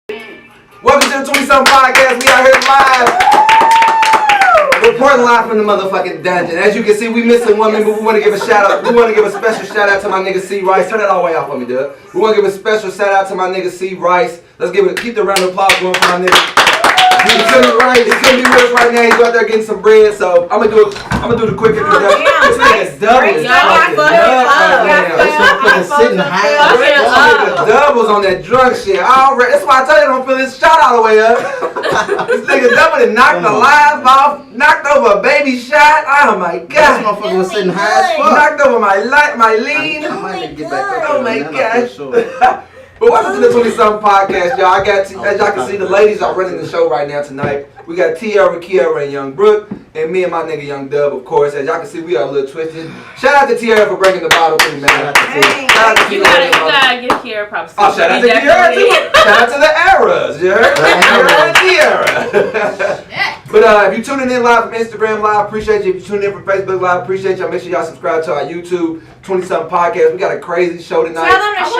Welcome to the 20-something podcast. We out here live. Reporting live from the motherfucking dungeon. As you can see, we missing women, but we want to give a shout out. We want to give a special shout out to my nigga C. Rice. Turn that all the way out for me, dude. We want to give a special shout out to my nigga C. Rice. Let's keep the round of applause going for my nigga. He couldn't be with us right now. He's out there getting some bread. So I'm gonna do the quick introduction. This nigga's doubles. Doubles on that drunk shit. Already. That's why I tell you don't feel this shot all the way up. This nigga double and knocked the live off, knocked over a baby shot. Oh my god. This motherfucker was sitting high as fuck. Knocked over my lean. I might need to get back up. Oh my gosh. But welcome to the 20-something podcast, y'all. As y'all can see, the ladies are running the show right now tonight. We got Tiara, Kiara, and Young Brooke, and me and my nigga Young Dub, of course. As y'all can see, we are a little twisted. Shout out to Tiara for breaking the bottle through, man. Shout out to you gotta give Kiara props. Oh, shout out to Kiara too. Shout out to the Eras, you heard? Tiara. But if you're tuning in live from Instagram Live, appreciate you. If you're tuning in from Facebook Live, appreciate y'all. Make sure y'all subscribe to our YouTube 20-something podcast. We got a crazy show tonight. Tell them to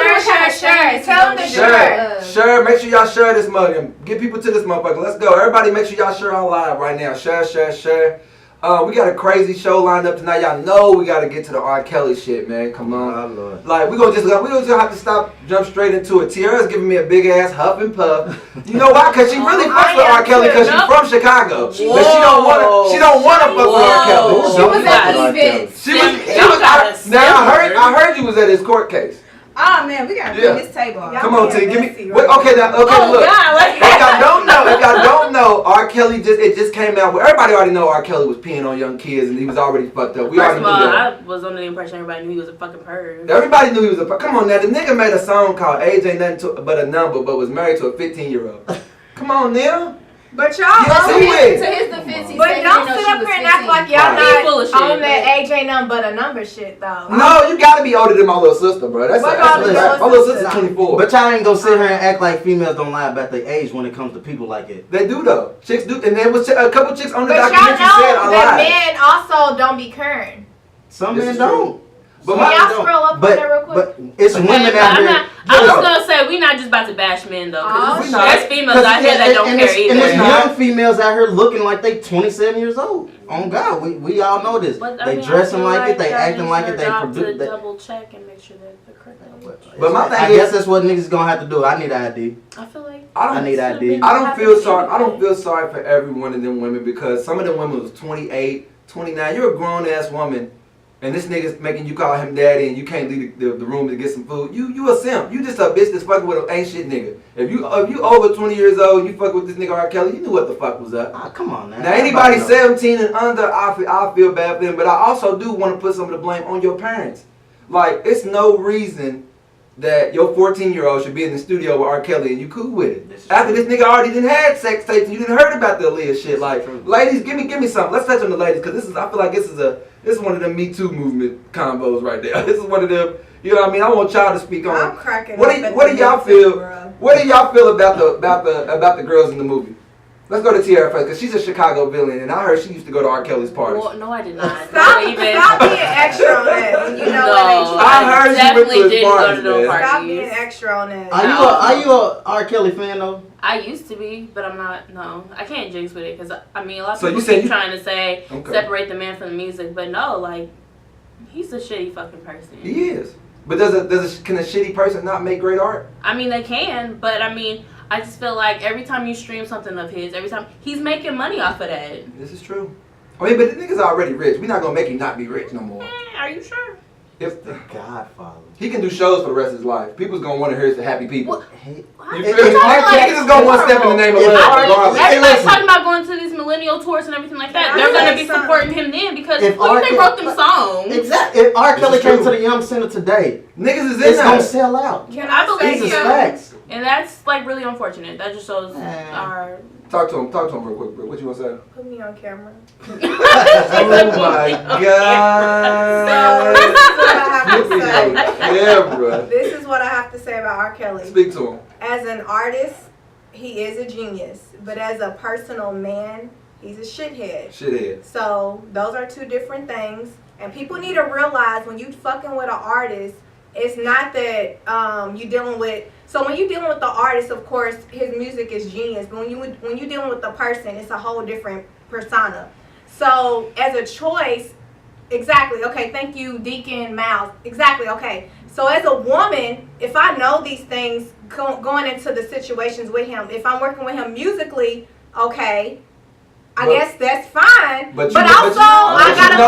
share. Tell them to share. Share. Make sure y'all share this mug. Get people to this motherfucker. Let's go. Everybody make sure y'all share on live right now. Share. We got a crazy show lined up tonight. Y'all know we got to get to the R.KELLY shit, man. Come on. Oh, Lord. Like, we gonna have to jump straight into it. Tiara's giving me a big ass huff and puff. You know why? Because she really fucks with R.KELLY because she's from Chicago. But she don't want to fuck with R.KELLY. She was at the event. Now I heard you was at his court case. Oh man, we gotta bring this table. Come on, T. Give me. Look. If y'all don't know, R.KELLY just came out. Everybody already know R.KELLY was peeing on young kids and he was already fucked up. First of all, I was under the impression everybody knew he was a fucking perv. Everybody knew he was a perv. Come on now, the nigga made a song called "Age Ain't Nothing But a Number," but was married to a 15-year-old. Come on now. But y'all, to his defense, but don't sit up here and act like y'all not on that age ain't nothing but a number shit though. No, you gotta be older than my little sister, bro. That's my little sister's 24. But y'all ain't gonna sit here and act like females don't lie about their age when it comes to people like it. They do though. Chicks do, and there was a couple chicks on the documentary said I lied. But men also don't be current. Some men don't. But y'all scroll up on that real quick. But it's women out here. I was gonna say we're not just about to bash men though. There's females out here that don't care either. And there's young females out here looking like they 27 years old. Oh God, we all know this. They dressing like it, they acting like it, they produce. Double check and make sure that the correct. But my thing I guess that's what niggas gonna have to do. I need ID. I feel like I need ID. I don't feel sorry for every one of them women because some of them women was 28, 29. You're a grown ass woman. And this nigga's making you call him daddy and you can't leave the room to get some food. You a simp. You just a bitch that's fucking with an ain't shit nigga. If you over 20 years old and you fuck with this nigga R.KELLY, you knew what the fuck was up. Ah, come on, man. Now anybody 17 and under, I feel bad for them. But I also do want to put some of the blame on your parents. Like, it's no reason that your 14-year-old should be in the studio with R.KELLY and you cool with it. After this nigga already done had sex tapes and you didn't heard about the Aaliyah shit. Like, ladies, give me something. Let's touch on the ladies because I feel like this is one of them Me Too movement combos right there. This is one of them. You know what I mean? I want y'all to speak on. I'm cracking what do y'all feel? What do y'all feel about the girls in the movie? Let's go to Tiara first, because she's a Chicago villain, and I heard she used to go to R.KELLY's parties. Well, no, I did not. Stop being extra on that. When you know no, I heard definitely you went to his didn't parties, go to man. Stop being extra on that. Are you a R.KELLY fan though? I used to be, but I'm not. No, I can't jinx with it because I mean a lot of So people keep trying to say separate the man from the music, but no, like he's a shitty fucking person. He is. But can a shitty person not make great art? I mean they can, but I mean I just feel like every time you stream something of his, every time he's making money off of that. This is true. I mean, but the nigga's already rich. We're not gonna make him not be rich no more. Are you sure? If the Godfather. He can do shows for the rest of his life. People's gonna want to hear the happy people. You feel me? Niggas gonna want to step in the name of love. Everybody's talking about going to these millennial tours and everything like that. They're gonna be supporting him then because look, they wrote them songs. Exactly. If R.KELLY came to the Young Center today, niggas is in it's gonna sell out. I believe These are facts. And that's like really unfortunate. That just shows our. Talk to him real quick, bro. What you want to say? Put me on camera. Oh my God. This is what I have to say about R.KELLY. Speak to him. As an artist, he is a genius. But as a personal man, he's a shithead. So those are two different things. And people need to realize when you fucking with an artist, It's not that you dealing with. So when you're dealing with the artist, of course, his music is genius. But when you're dealing with the person, it's a whole different persona. So as a choice, exactly. Okay, thank you, Deacon Miles. Exactly. Okay. So as a woman, if I know these things going into the situations with him, if I'm working with him musically, okay. I guess that's fine, but also I gotta.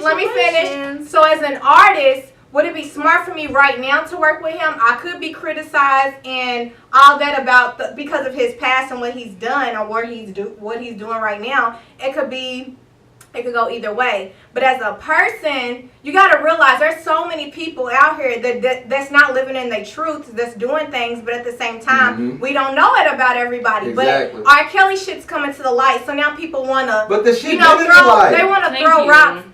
Let me finish. So as an artist, would it be smart for me right now to work with him? I could be criticized and all that about because of his past and what he's done or what he's doing right now. It could go either way. But as a person, you got to realize there's so many people out here that's not living in their truth, that's doing things, but at the same time, we don't know it about everybody. Exactly. But R. Kelly shit's coming to the light, so now people want to, but the shit they want to throw rocks.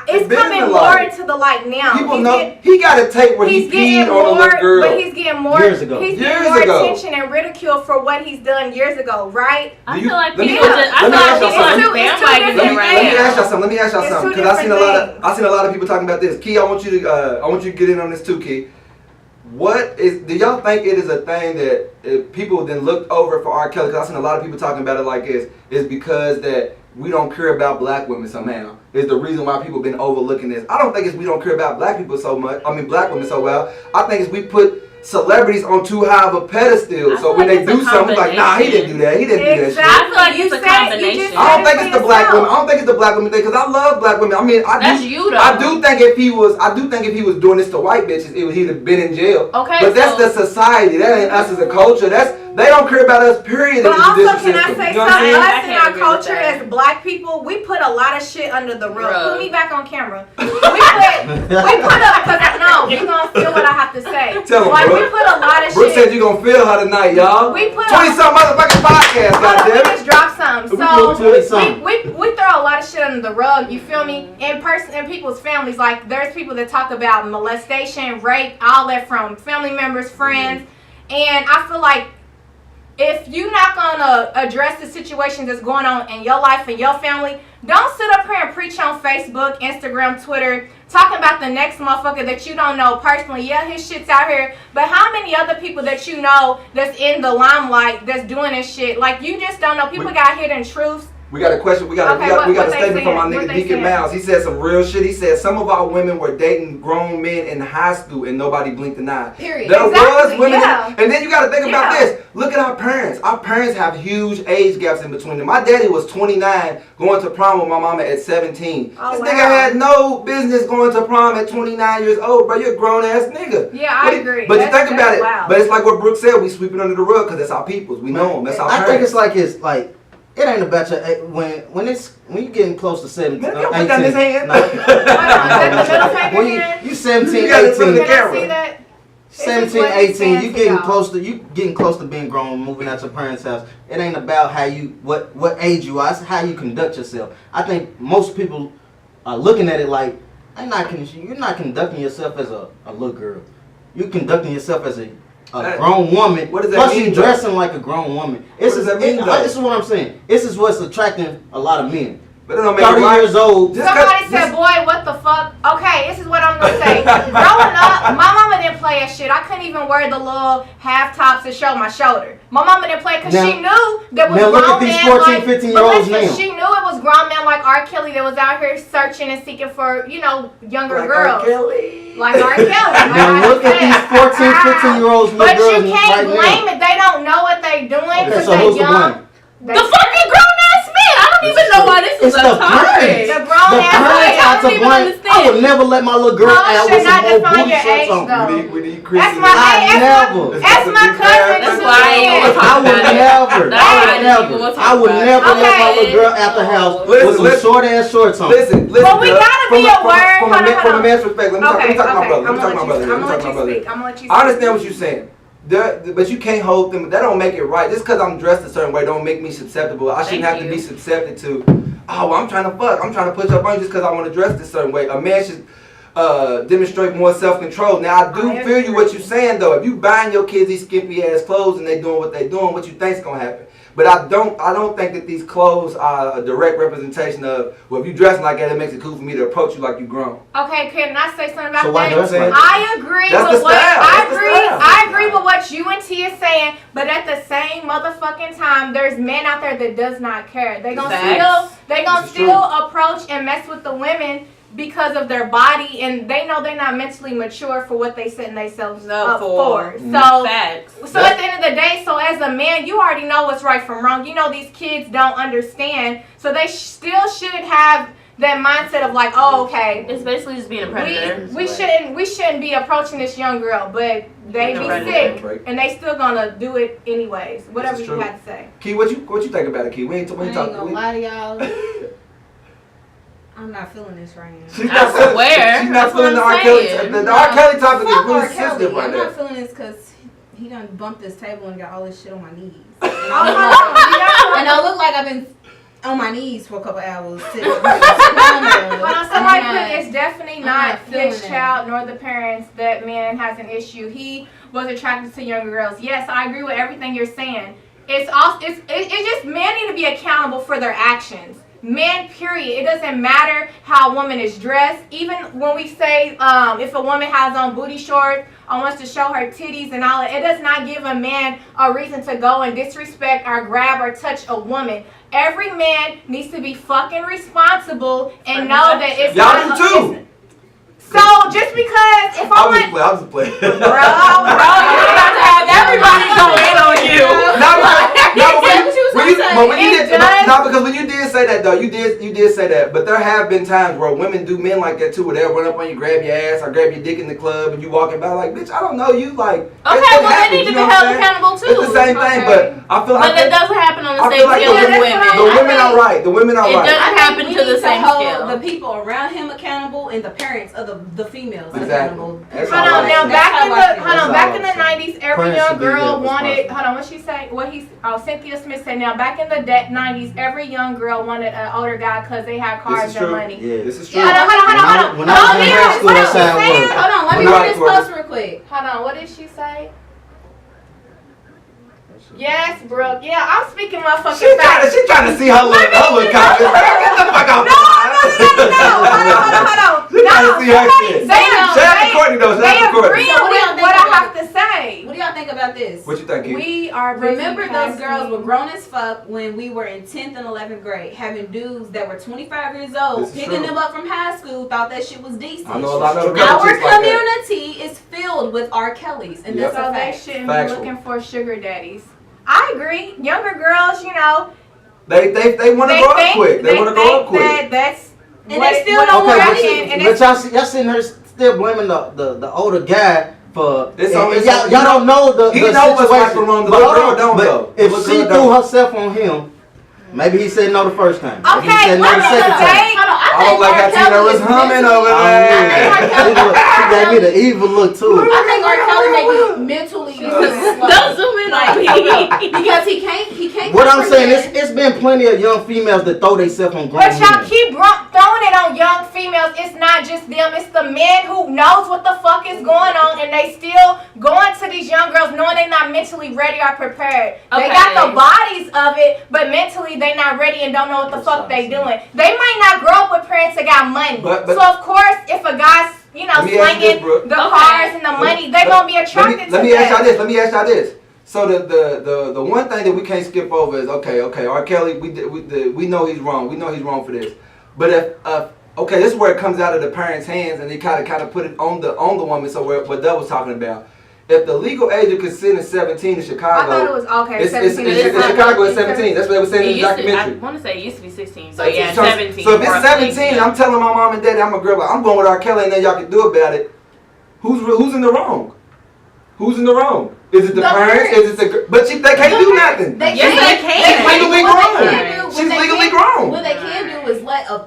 It's coming more into the light now. People know he got a tape where he peed on a little girl. But he's getting more years ago. He's getting more attention and ridicule for what he's done years ago, right? I feel like people just. I feel like people are bandwagoning right now. Let me ask y'all something. Because I seen a lot of people talking about this. Key, I want you to get in on this too, Key. Do y'all think it is a thing that people then looked over for R. Kelly? Because I seen a lot of people talking about it like this. Is because that we don't care about black women somehow. Is the reason why people been overlooking this. I don't think it's we don't care about black people so much. I mean black women so well. I think it's we put celebrities on too high of a pedestal. So when they do something like, nah, he didn't do that. He didn't do that shit. I feel like it's a combination. I don't think it's the black women. I don't think it's the black women thing because I love black women. I mean, that's you though. I do think if he was doing this to white bitches, he'd have been in jail. Okay, but that's the society. That ain't us as a culture. They don't care about us. Period. But also, can I say something? Us in our culture as black people, we put a lot of shit under the rug. Put me back on camera. we put up because no, you gonna feel what I have to say. Tell them, like we put a lot of Brooke shit. said you gonna feel her tonight, y'all. We put 20-something motherfucking podcast, goddamn. We just dropped something. So we throw a lot of shit under the rug. You feel me? In people's families, like there's people that talk about molestation, rape, all that from family members, friends, and I feel like if you're not gonna address the situations that's going on in your life and your family, don't sit up here and preach on Facebook, Instagram, Twitter, talking about the next motherfucker that you don't know personally. Yeah, his shit's out here, but how many other people that you know that's in the limelight that's doing this shit? Like you just don't know. People got hidden truths. We got a question. We got a statement from my nigga Deacon Miles. He said some real shit. He said some of our women were dating grown men in high school and nobody blinked an eye. Period. There was women, and then you got to think about this. Look at our parents. Our parents have huge age gaps in between them. My daddy was 29 going to prom with my mama at 17. Oh, this nigga had no business going to prom at 29 years old, bro. You're a grown ass nigga. Yeah, I agree. But you think about it. Wow. But it's like what Brooke said. We sweep it under the rug because that's our peoples. We know them. That's our parents. I think it's like. It ain't about your when you getting close to 17, 18. Put down his hand. When you 17, 18. Can I see that? 17, 18, you getting close to being grown, moving out your parents' house. It ain't about how you what age you are. It's how you conduct yourself. I think most people are looking at it like you're not conducting yourself as a little girl. You're conducting yourself as a grown woman. What does that plus mean? Plus, you dressing like a grown woman. What does that mean, though? This is what I'm saying. This is what's attracting a lot of men. But it don't make 30 years old. Somebody said, boy, what the fuck? Okay, this is what I'm going to say. Growing up, my mama didn't play that shit. I couldn't even wear the little half tops to show my shoulder. My mama didn't play it because she knew there was grown men. Now look at these 14, 15-year-olds now. She knew it was grown men like R. Kelly that was out here searching and seeking for, younger girls. Like R. Kelly. Now look at these 14, 15-year-olds. But you can't blame it. They don't know what they doing because they're young. The fucking grown-ass men. I don't even know why this is a topic. The grown-ass men. I don't even understand. I would never let my little girl out with some old booty shorts on. That's my cousin. That's why I would never let my little girl out the house with some short-ass shorts on. Listen. But we gotta be aware. From a man's perspective, let me talk to my brother. I'm gonna let you speak. I understand what you're saying. But you can't hold them. That don't make it right. Just because I'm dressed a certain way don't make me susceptible. I shouldn't have to be susceptible to, I'm trying to fuck. I'm trying to push up on you just because I want to dress this certain way. A man should demonstrate more self-control. Now, I do feel you what you're saying, though. If you buying your kids these skimpy-ass clothes and they doing what they doing, what you think's going to happen? But I don't think that these clothes are a direct representation of, well, if you dress like that, it makes it cool for me to approach you like you grown. Okay, can I say something about So why that? dress like that? I agree That's with the what style. I That's the agree. style. I agree with what you and T is saying, but at the same motherfucking time, there's men out there that does not care. They gonna This is still true. approach and mess with the women because of their body, and they know they're not mentally mature for what they setting themselves up for. So, Facts. so at the end of the day, so as a man, you already know what's right from wrong. You know these kids don't understand, so they still should have that mindset of like, oh, okay, It's basically just being a predator. we shouldn't be approaching this young girl, but they be sick and they still gonna do it anyways. Whatever This is you true. had to say. Key, what you think about it, Key? We ain't gonna talking. lie to y'all. I'm not feeling this right now. She's not I swear. She's not That's feeling the what R. I'm Kelly. saying. The R. Kelly topic is Fuck really R. Kelly. sensitive right I'm now. not feeling this because he done bumped this table and got all this shit on my knees. Oh, hold on. And I look like I've been on my knees for a couple hours. Sitting But on somebody I'm not- it's definitely I'm not not feeling his it. child nor the parents that man has an issue. He was attracted to younger girls. Yes, I agree with everything you're saying. It's just men need to be accountable for their actions. Men, period. It doesn't matter how a woman is dressed. Even when we say if a woman has on booty shorts or wants to show her titties and all that, it does not give a man a reason to go and disrespect or grab or touch a woman. Every man needs to be fucking responsible and know that it's Y'all not do too. So just because if I want, I was just playing. Bro, you about to have everybody going on you. Because when you did say that though, you did say that. But there have been times where women do men like that too, where they'll run up on you, grab your ass, or grab your dick in the club, and you walking by like, bitch, I don't know you. Like, Okay, well they need to be held accountable too. It's the same thing, but I feel But like it doesn't happen on the I same feel like scale as the women. women are right. The women are It right. doesn't happen we to the need same hold scale. the people around him accountable and the parents of the females Exactly. accountable. That's hold all on I'm now, saying. back in the 90s, every Parents young should be girl held wanted. responsible. Hold on, what she say? Cynthia Smith said. Now, back in the 90s, every young girl wanted an older guy because they had This cars is and true. money. Yeah. This is true. Hold on. When I was in high school, that's how it worked. Hold on, let me Right, read this Courtney. post real quick. Hold on, what did she say? Yes, Brooke. Yeah, I'm speaking motherfucking facts. She trying to see her little comments. Get the fuck off. No. Hold on. She trying to see her shit. Shout out to Courtney though. Shout out to Courtney. So what do y'all with think what I about have to say. What do y'all think about this? What you think, Keith? We are busy Remember those passing- girls were grown as fuck when we were in 10th and 11th grade, having dudes that were 25 years old, This is picking true. them up from high school, thought that shit was decent. I know a lot of other Our chicks like that. community is filled with R. Kellys, and Yep. that's So a they fact. shouldn't Factual. be looking for sugar daddies. I agree. Younger girls, you know, They want to they grow up think quick. They want to grow up quick. That's And what- they still what don't I'm want saying, it. and But it's- y'all sitting here still blaming the older guy for. It's and on- it's y'all on- y'all don't know the He the know what's right situation. from wrong. The But little hold girl on, don't but though. The if little she girl threw don't. herself on him, maybe he said no the first time. Maybe he Okay, said no what the I'm second saying- time. Hold on, I don't like how Tina was humming over She gave me the evil look too. I think R. Kelly may be mentally Don't zoom in on me. because he can't. What I'm saying comprehend. is, it's been plenty of young females that throw themselves on grown But y'all men. keep throwing it on young females. It's not just them. It's the men who knows what the fuck is going on, and they still going to these young girls knowing they're not mentally ready or prepared. They got the bodies of it, but mentally they not ready and don't know what the fuck they doing. They might not grow up with parents that got money. But- so of course, if a guy's Let me ask you slinging this, Brooke. the cars and the money, they gonna be attracted to Let me ask y'all that. this. Let me ask y'all this. So the one thing that we can't skip over is okay. R. Kelly, we know he's wrong. We know he's wrong for this. But if okay, this is where it comes out of the parents' hands, and they kind of put it on the woman. So what Doug was talking about. If the legal age of consent is 17 in Chicago, I thought it was okay. it's 17 in Chicago it's 17. That's what they were saying in the I documentary. want to say it used to be 16, So but yeah, so 17. So if it's roughly, 17, yeah. I'm telling my mom and daddy I'm a girl, but I'm going with R. Kelly, and then y'all can do about it. Who's in the wrong? Who's in the wrong? Is it the parents? Is it the? But they can't do nothing. Yes, they can. She's legally What grown. they can do- She's what they legally can- grown. What they can do is let a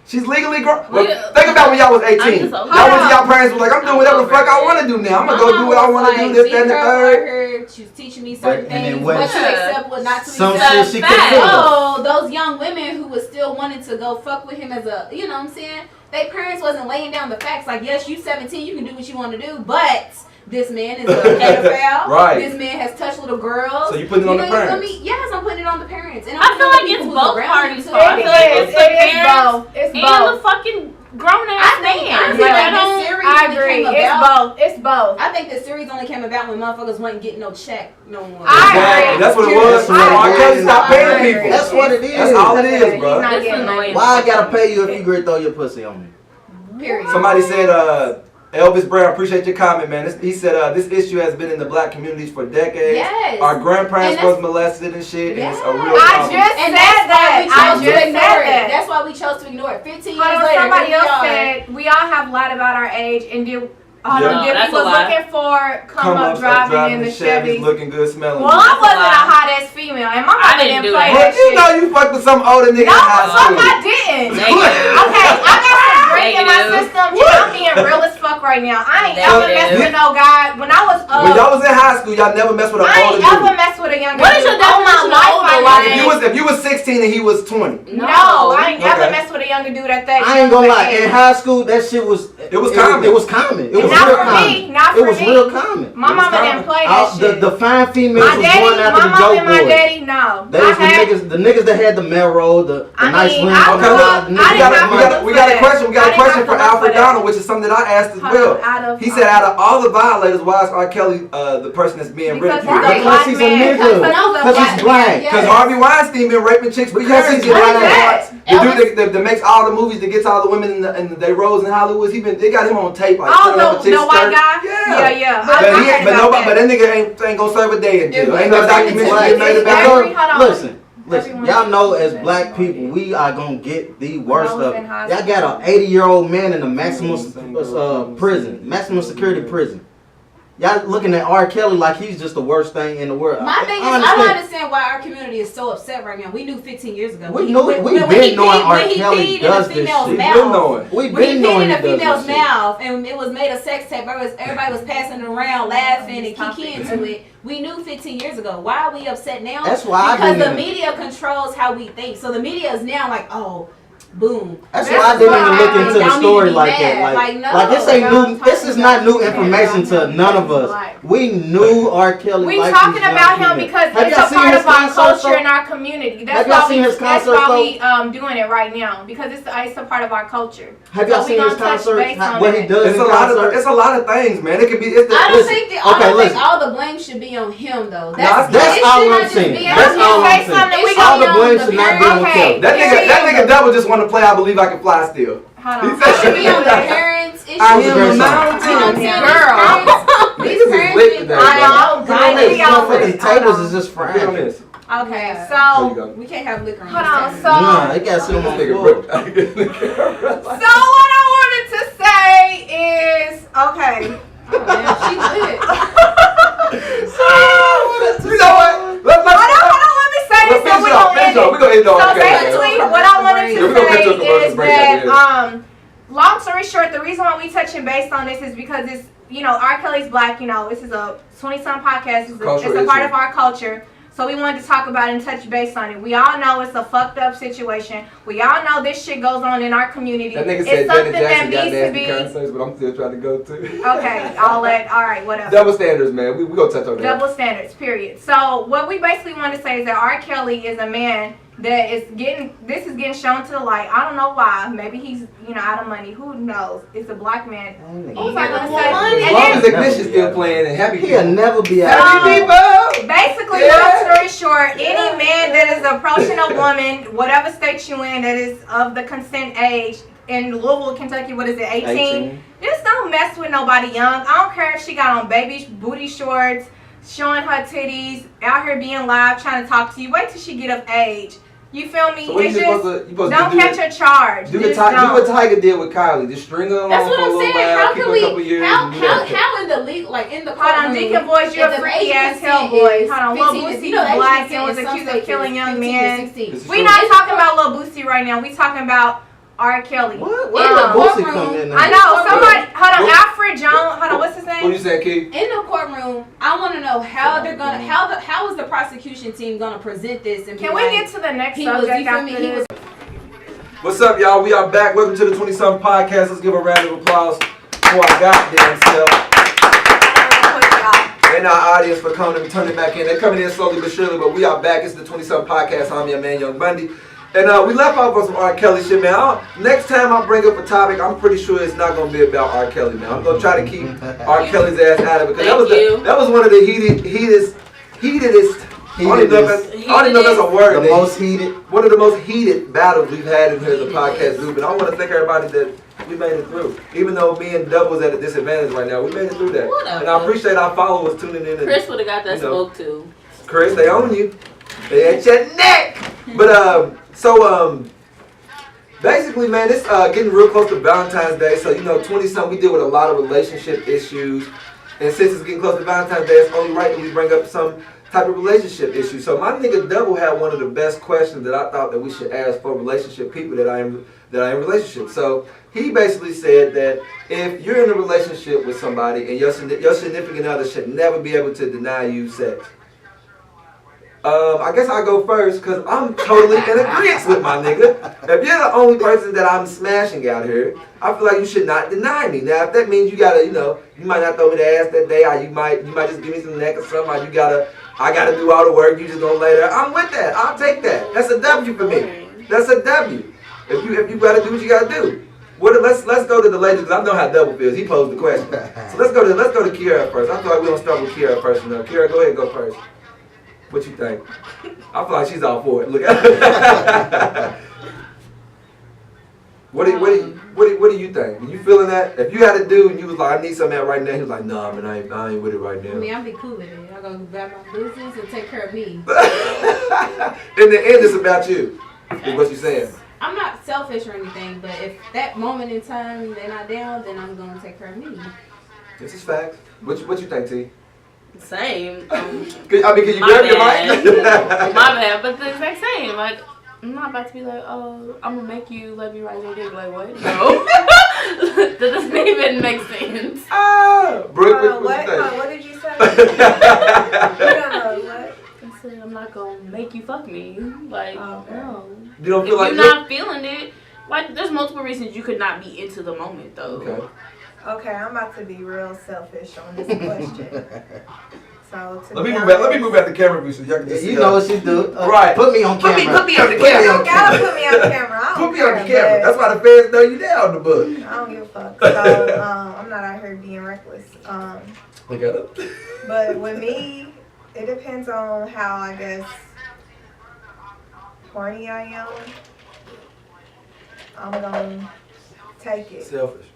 She's legally grown. Well, Think about when y'all was 18. I'm Y'all just over went it. to y'all parents was like, I'm doing whatever the fuck I want to do now. I'm gonna go do what I want to do. This, that, and the third. She was teaching me certain But- and then things, what- what to accept, what not to Some accept. shit she Fact. couldn't do. Oh, those young women who was still wanting to go fuck with him as a, you know what I'm saying? Their parents wasn't laying down the facts like, yes, you 17, you can do what you want to do, but This man is a pedophile. Right. This man has touched little girls. So you putting it on the parents? Yes, I'm putting it on the parents. And I feel like it's both parties' fault. I feel like it's the parents It's and both. the fucking grown ass man. I agree. It's both. I think the series only came about when motherfuckers wasn't getting no check no more. Exactly. That's what it was. R. Kelly stopped paying people. That's what it is. That's all it is, bro. It's annoying. Why I gotta pay you if you great throw your pussy on me? Period. Somebody said, Elvis Brown, appreciate your comment, man. He said, this issue has been in the black communities for decades. Yes. Our grandparents And was molested and shit, and it's a real I problem. just And said that's why we that. I chose just to said ignore it. that. That's why we chose to ignore it. 15 years Hold on, later, somebody here we else are. said we all have lied about our age and did. Yeah. No, Did that's we a was lie. looking for come up driving in the Chevy. looking good, smelling Well, I good. wasn't a hot ass female, and my I mama didn't didn't do play that. that But you know shit. you fucked with some older nigga No, in high the fuck school. I didn't. Negative. Okay, I got some drink in my Negative. system, and I'm being real as fuck right now. I ain't ever Negative. messed with no guy. When I was When y'all was in high school, y'all never messed with an I older ain't ever dude. messed with a younger What is dude. your definition of older? Like, If you was 16 and he was 20. No, I ain't ever Okay. messed with a younger dude at that. I ain't gonna lie. age. In high school, that shit was. It was common. It was common. It was Not real for common. me. Not It for was me. real common. My mama didn't play that shit. The fine females My was daddy, going after my the mom dope and my boys. daddy, no. They was the niggas that had the Melrose, the I nice mean, rims. I Okay, grew look, up- we I didn't got have to look we for got a that. question. We got I a didn't question have for to look Alfred for that. Donald, which is something that I asked as Hold well. on, out of- He said, out of all the violators, why is R. Kelly the person that's being Because ridiculed? he's a Because black he's a man. nigga. Because he's black. Because Harvey Weinstein been raping chicks for Because years. he's What is black. that? The dude that makes all the movies, that gets all the women in they roles in Hollywood, they got him on tape. Like, Oh, putting up a the chick's white skirt. guy? Yeah. Yeah. But, I he heard ain't, but, about nobody, but that nigga ain't gonna serve a day in jail. Ain't no documentary made about him. Hold on. Listen, Everyone- y'all know as black people, we are gonna get the worst When I of was it. in high Y'all school. got an 80-year-old man in a maximum prison, maximum security prison. Y'all looking at R. Kelly like he's just the worst thing in the world. My thing is, I don't understand why our community is so upset right now. We knew 15 years ago. We knew it. We've been knowing R. Kelly does this shit. We've been knowing. We've When he been peed knowing in he a does female's this shit. mouth and it was made a sex tape, everybody was passing it around, laughing and kikiing to it. We knew 15 years ago. Why are we upset now? That's why I because didn't the even- media controls how we think. So the media is now like, oh, boom. That's This why I is didn't why even I look don't into the need to story be like mad. that. Like, no, like this ain't no, new. This is not new information to none of us. We knew R. Kelly. We liked talking these young about him females. because Have it's y'all a seen part his of our concert, culture though? and our community. That's Have y'all why seen his concert, we doing it right now because it's a part of our culture. Have y'all So we seen his gonna touch concert? base on What he that. does It's in a lot concert? of it's a lot of things, man. It could be. It's the, I don't listen, think that, okay, I don't think listen. all the blame should be on him though. That's it all should I'm not just saying. be That's on all him. I'm Say something, saying. we All gonna the be blame on should the not be on parents. Kelly. that nigga devil just want to play I Believe I Can Fly still. Hold He on. said- It should be on the parents. It I should am be a great song. mountain. You know what I'm saying? Girl. These Niggas is parents lit been today, crying man. out, These crying motherfucking out. tables is just Get on fragile. this. Okay, There you so go. We can't have liquor on hold this on. table. So Nah, they got some on This the nigga floor. broke. so what I wanted to say is okay. Oh, man, she lit. You know what? Let's Hold on, let me say this. So we gonna end it. We gonna end it on So R. Kelly. basically, what I wanted Yeah, we to gonna get say to a commercial is break at the that, long story short, the reason why we touching base on this is because it's, R. Kelly's black. This is a 20-some podcast. It's a part of our culture. So we wanted to talk about it and touch base on it. We all know it's a fucked up situation. We all know this shit goes on in our community. That nigga It's said Janet something Jackson that got needs to nasty be. concerts, but I'm still trying to go to. Okay, all right, whatever. Double standards, man. We gonna touch on that. Double standards, period. So what we basically want to say is that R. Kelly is a man that is getting shown to the light. I don't know why. Maybe he's out of money. Who knows? It's a black man. Who's not gonna say money? As long as Ignition's still playing and Happy He'll People. never be So, out. Happy People! Basically, long story short, any man that is approaching a woman, whatever state you in, that is of the consent age, in Louisville, Kentucky, what is it, 18? Just don't mess with nobody young. I don't care if she got on baby booty shorts, showing her titties, out here being live, trying to talk to you. Wait till she get of age. You feel me? So what It's you just, supposed to don't do catch a charge. Do Just what don't. Tiger did with Kylie. Just string her along That's for what a I'm little saying. while, How keep can her a couple years. and do that. how in the league, like in the Hold on, courtroom, Deacon Boys, you're a if the freaky age ass consent hellboy. is Hold on, Lil 15 Boosie the age black consent and was in some accused of states killing is young 15 to men. 16. This is We true. not talking about Lil Boosie right now. We talking about R. Kelly. What? In Where the did Boosie courtroom, come in? I know. Somebody, hold on, What? Alfred Jones. Hold on, what's his What name? you saying, Keith? In the courtroom, I want to know how they're gonna how is the prosecution team gonna present this and Can be we like, get to the next he was, subject you feel me? after He was this? What's up, y'all? We are back. Welcome to the 20-something podcast. Let's give a round of applause for our goddamn self. And our audience for coming and turning back in. They're coming in slowly but surely, but we are back. It's the 20-something podcast. I'm your man, Young Bundy. And we left off on some R. Kelly shit, man. Next time I bring up a topic, I'm pretty sure it's not going to be about R. Kelly, man. I'm going to try to keep R. Kelly's ass out of it. Because that was one of the heatedest. I don't even know if that's a word. The most heated. One of the most heated battles we've had in here as a podcast group. And I want to thank everybody that we made it through. Even though me and Dub was at a disadvantage right now, we made it through that. Whatever. And I appreciate our followers tuning in. Chris would have got that smoke too. Chris, they own you. They at your neck. But basically, man, it's getting real close to Valentine's Day. So 20-something, we deal with a lot of relationship issues. And since it's getting close to Valentine's Day, it's only right that we bring up some type of relationship issue. So my nigga Double had one of the best questions that I thought that we should ask for relationship people that are in relationships. So he basically said that if you're in a relationship with somebody and your significant other should never be able to deny you sex. I guess I'll go first because I'm totally in agreement with my nigga. If you're the only person that I'm smashing out here, I feel like you should not deny me. Now, if that means you gotta, you might not throw me the ass that day, or you might just give me some neck or something, or I gotta do all the work, you just gonna lay there. I'm with that. I'll take that. That's a W for me. That's a W. If you gotta do what you gotta do. Let's go to the ladies because I know how Double feels. He posed the question. So let's go to Kiara first. I feel like we don't start with Kiara first enough. Kiara, go ahead and go first. What you think? I feel like she's all for it. Look at her. What do you think? Are you feeling that? If you had a dude and you was like, I need some of that right now, he was like, nah, man, I ain't with it right now. I mean, I'll be cool with it. I'm gonna grab my business and take care of me. In the end, it's about you. Is what you're saying. I'm not selfish or anything, but if that moment in time they're not down, then I'm gonna take care of me. This is facts. What you think, T? Same. Can you grab your mic? My bad, but the exact same. Like, I'm not about to be like, oh, I'm gonna make you let me ride your dick. Like, what? No. That doesn't even make sense. Brooke, what What did you say? What? I said, I'm not gonna make you fuck me. Like, no. You don't feel if like you're not feeling it, like, there's multiple reasons you could not be into the moment, though. Okay, I'm about to be real selfish on this question. So let me move back the camera view so y'all can just see. You know what she do. Right. Put me on camera. Put me on the camera. You don't gotta put me on camera. Put me on the camera. That's why the fans know you down the book. I don't give a fuck. So I'm not out here being reckless. Look at it. But with me, it depends on how, I guess, horny I am. I'm gonna take it. Selfish.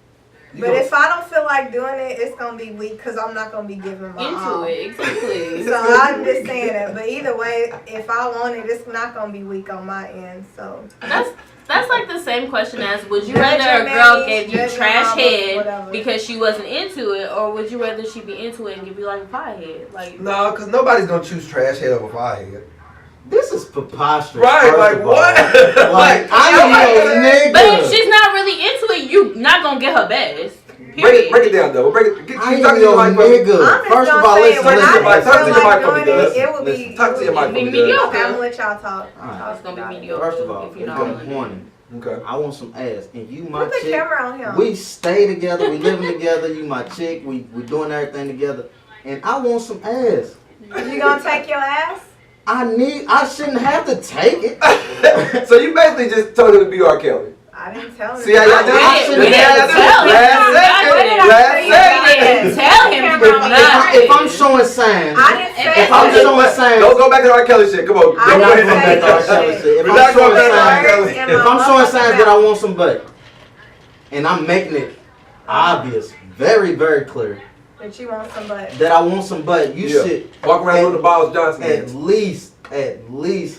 But if I don't feel like doing it, it's gonna be weak because I'm not gonna be giving my all. Into it, exactly. So I'm just saying that. But either way, if I want it, it's not gonna be weak on my end. So that's like the same question as would you rather a girl gave you trash head because she wasn't into it, or would you rather she be into it and give you like a pie head? Like, no, because nobody's gonna choose trash head over pie head. This is preposterous. Right, like what? Like, I ain't no nigga. But if she's not really into it, you not gonna get her best. Period. Break it down, though. I ain't no nigga. First of all, listen. Talk to your mic for me, it will be. Talk to your mic for me. Mediocre. I'm gonna let y'all talk. It's gonna be mediocre. First of all, if you I'm know. horny. Okay. I want some ass, and you my Put the chick. camera on him. We stay together. We living together. You my chick. We doing everything together, and I want some ass. You gonna take your ass? I shouldn't have to take it. So you basically just told her to be R. Kelly. I didn't tell him. See how y'all do it? Last second. Tell him. If I'm showing signs, I didn't say if I'm showing signs, Don't go back to R. Kelly shit. Come on. I'm not going back to R. Kelly shit. If I'm showing signs that I want some butt, and I'm making it obvious, very, very clear, that you want some butt. that I want some butt, you should walk around with the balls Johnson. at least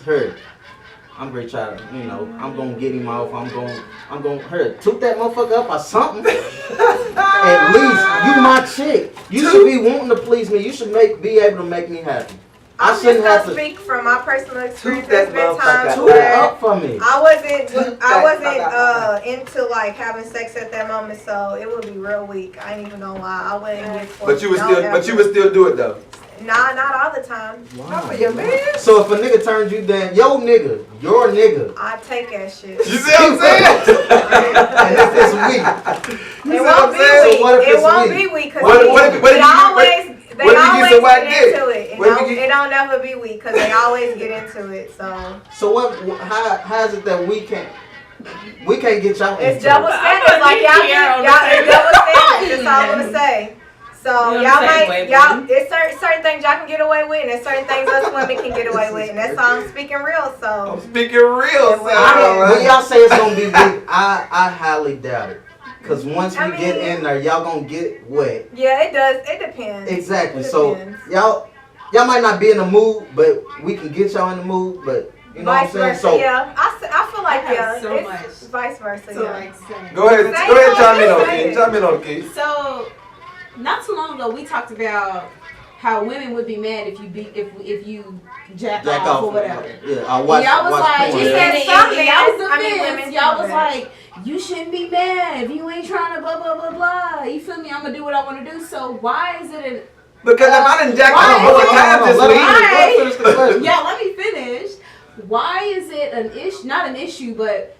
her. I'm gonna try to, I'm gonna get him off. I'm gonna her toot that motherfucker up or something. At least you my chick. You should be wanting to please me. You should be able to make me happy. I'm just gonna speak from my personal experience. There's been times Toot it where up for me. I wasn't into like having sex at that moment, so it would be real weak. I ain't even gonna lie. I wouldn't get for But you would still do it though. Nah, not all the time. Wow. So if a nigga turns you down, your nigga, I take that shit. You see what I'm saying? and if it's weak, It won't be weak. It won't be weak because we always They What if you always get some whack get dick? into it. It don't never be weak because they always get into it. So what? How is it that we can't get y'all? it's double standards. Like y'all it's double standards. That's all I'm gonna say. So it's certain things y'all can get away with, and there's certain things us women can get away with, and that's all I'm speaking real. So I'm speaking real. When y'all say it's gonna be weak, I highly doubt it. Cause once we get in there, y'all gonna get wet. Yeah, it does. It depends. Exactly. It so depends. y'all might not be in the mood, but we can get y'all in the mood. But you know Vice what I'm saying? versa, So yeah, I feel like so it's much. vice versa. So Yeah. like saying. Go ahead, chime in on it, Key. Chime in on it, Key. So, not too long ago, we talked about how women would be mad if you jack off or whatever. Yeah, I watch. Y'all was watch like, porn. you said something. y'all was I mean, defense. women Y'all do was that. like, you shouldn't be mad if you ain't trying to blah blah blah blah. You feel me? I'm gonna do what I want to do. So why is it an Because if I didn't jack Why off all the is it- time this Let week. me finish the question. Yeah, let me finish. Why is it an issue? Not an issue, but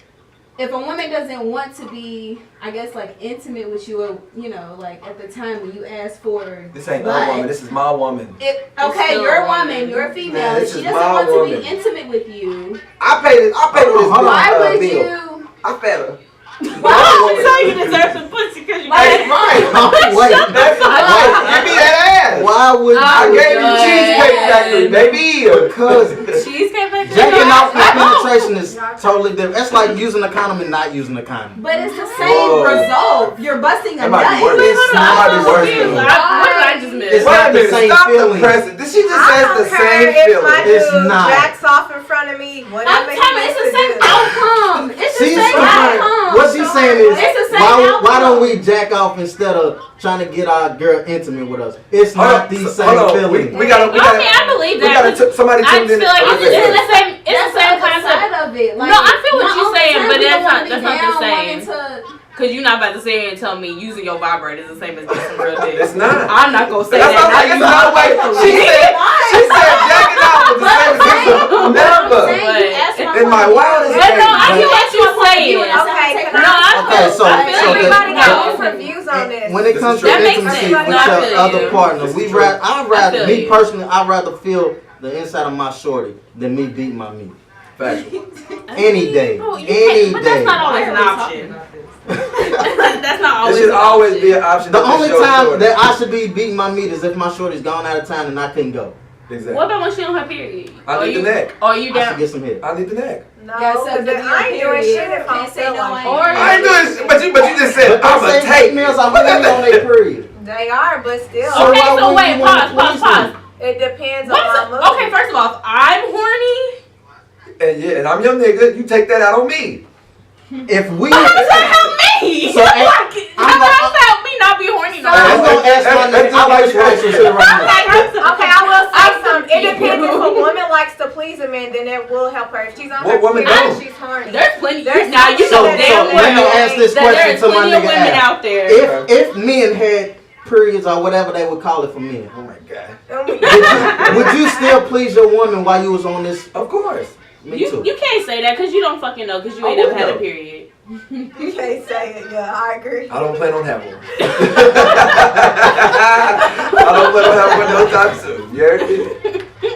if a woman doesn't want to be, I guess, like intimate with you, or you know, like at the time when you ask for, This ain't but my woman. This is my woman. Okay, still you're a a woman, woman. you're a female, Man, and this she is doesn't my want to woman. be intimate with you. I paid for this Why would bill. you? I fed her. So you deserve some pussy because you Like, Wait, That's right. Give me that ass. why would I you? gave you God. Cheesecake Factory, baby. Because cheesecake factory. jacking off and penetration is totally different. That's like using a condom and not using a condom. But it's the same Whoa. result. You're busting a That might be nut. worse. It's That might be worse. What though. did I just miss? It's Wait not a the minute. same Stop the feeling. present. She just I says don't the care same if my feeling. It's dude not. jacks off in front of me. Whatever I'm telling you, it's the same outcome. It's the She's same comparing. outcome. What she's saying is, It's the same why don't outcome. we jack off instead of trying to get our girl intimate with us? It's Hold not on, the so- same hold on. feeling. We gotta. Okay, I believe We that. gotta. Somebody I tuned feel in. like Okay. it's the same. It's That's the same the other concept. side of it. Like, No, I feel what not you're all the saying, time but we don't that's wanna not be the down same. wanting to- Cause you're not about to sit here and tell me using your vibrator is the same as getting some real dick. It's not. I'm not gonna say That's that. what I'm saying. It's no way. She said jacking off was the same as I'm never. saying you asked my In my woman. wildest But no, I dreams. get what you're saying. Okay, can No, I Okay, feel. so- I feel so like Everybody the- got no. different views on this. When it comes to That makes intimacy sense. with No, I your feel other you. partner, This is true. I'd rather, feel me you. personally, I'd rather feel the inside of my shorty than me beat my meat. Factual. Any day. Oh, you Any can't- But that's day. not always Why an are we talking option. about this? That's not It always. should an always option. be an option. The to only show time shorty. that I should be beating my meat is if my shorty's gone out of town and I couldn't go. Exactly. What about when she on her period? I need the neck. Or you I should down? get some hit. I need the neck. No, Yeah, so because the I ain't doing period. shit if I Can't don't say feel no, like I it. ain't. I ain't doing shit, but you just said But I'm they a say take. females are horny on their period. They are, but still, So Okay, why so would wait, you wanna pause. please them? it depends What's on my mood. okay, first of all, if I'm horny. And I'm your nigga. You take that out on me. If we, How does that help me? So, How does that help me not be horny? So- no I'm more? gonna ask my nigga. I like relationship right now. Okay, I will say I'm something. It confused. depends if a woman likes to please a man, then it will help her. If she's on What her woman period, don't? she's horny. There's plenty. There's Now you So, know damn so let me well ask this that question there's to my plenty of nigga women Al. out there. If men had periods or whatever they would call it for men, Oh my god. would you still please your woman while you was on this? Of course. Me you too. you can't say that because you don't fucking know because you I ain't never would had know. a period. You can't say it. Yeah, I agree. I don't plan on having one. I don't plan on having one no time soon. You heard me?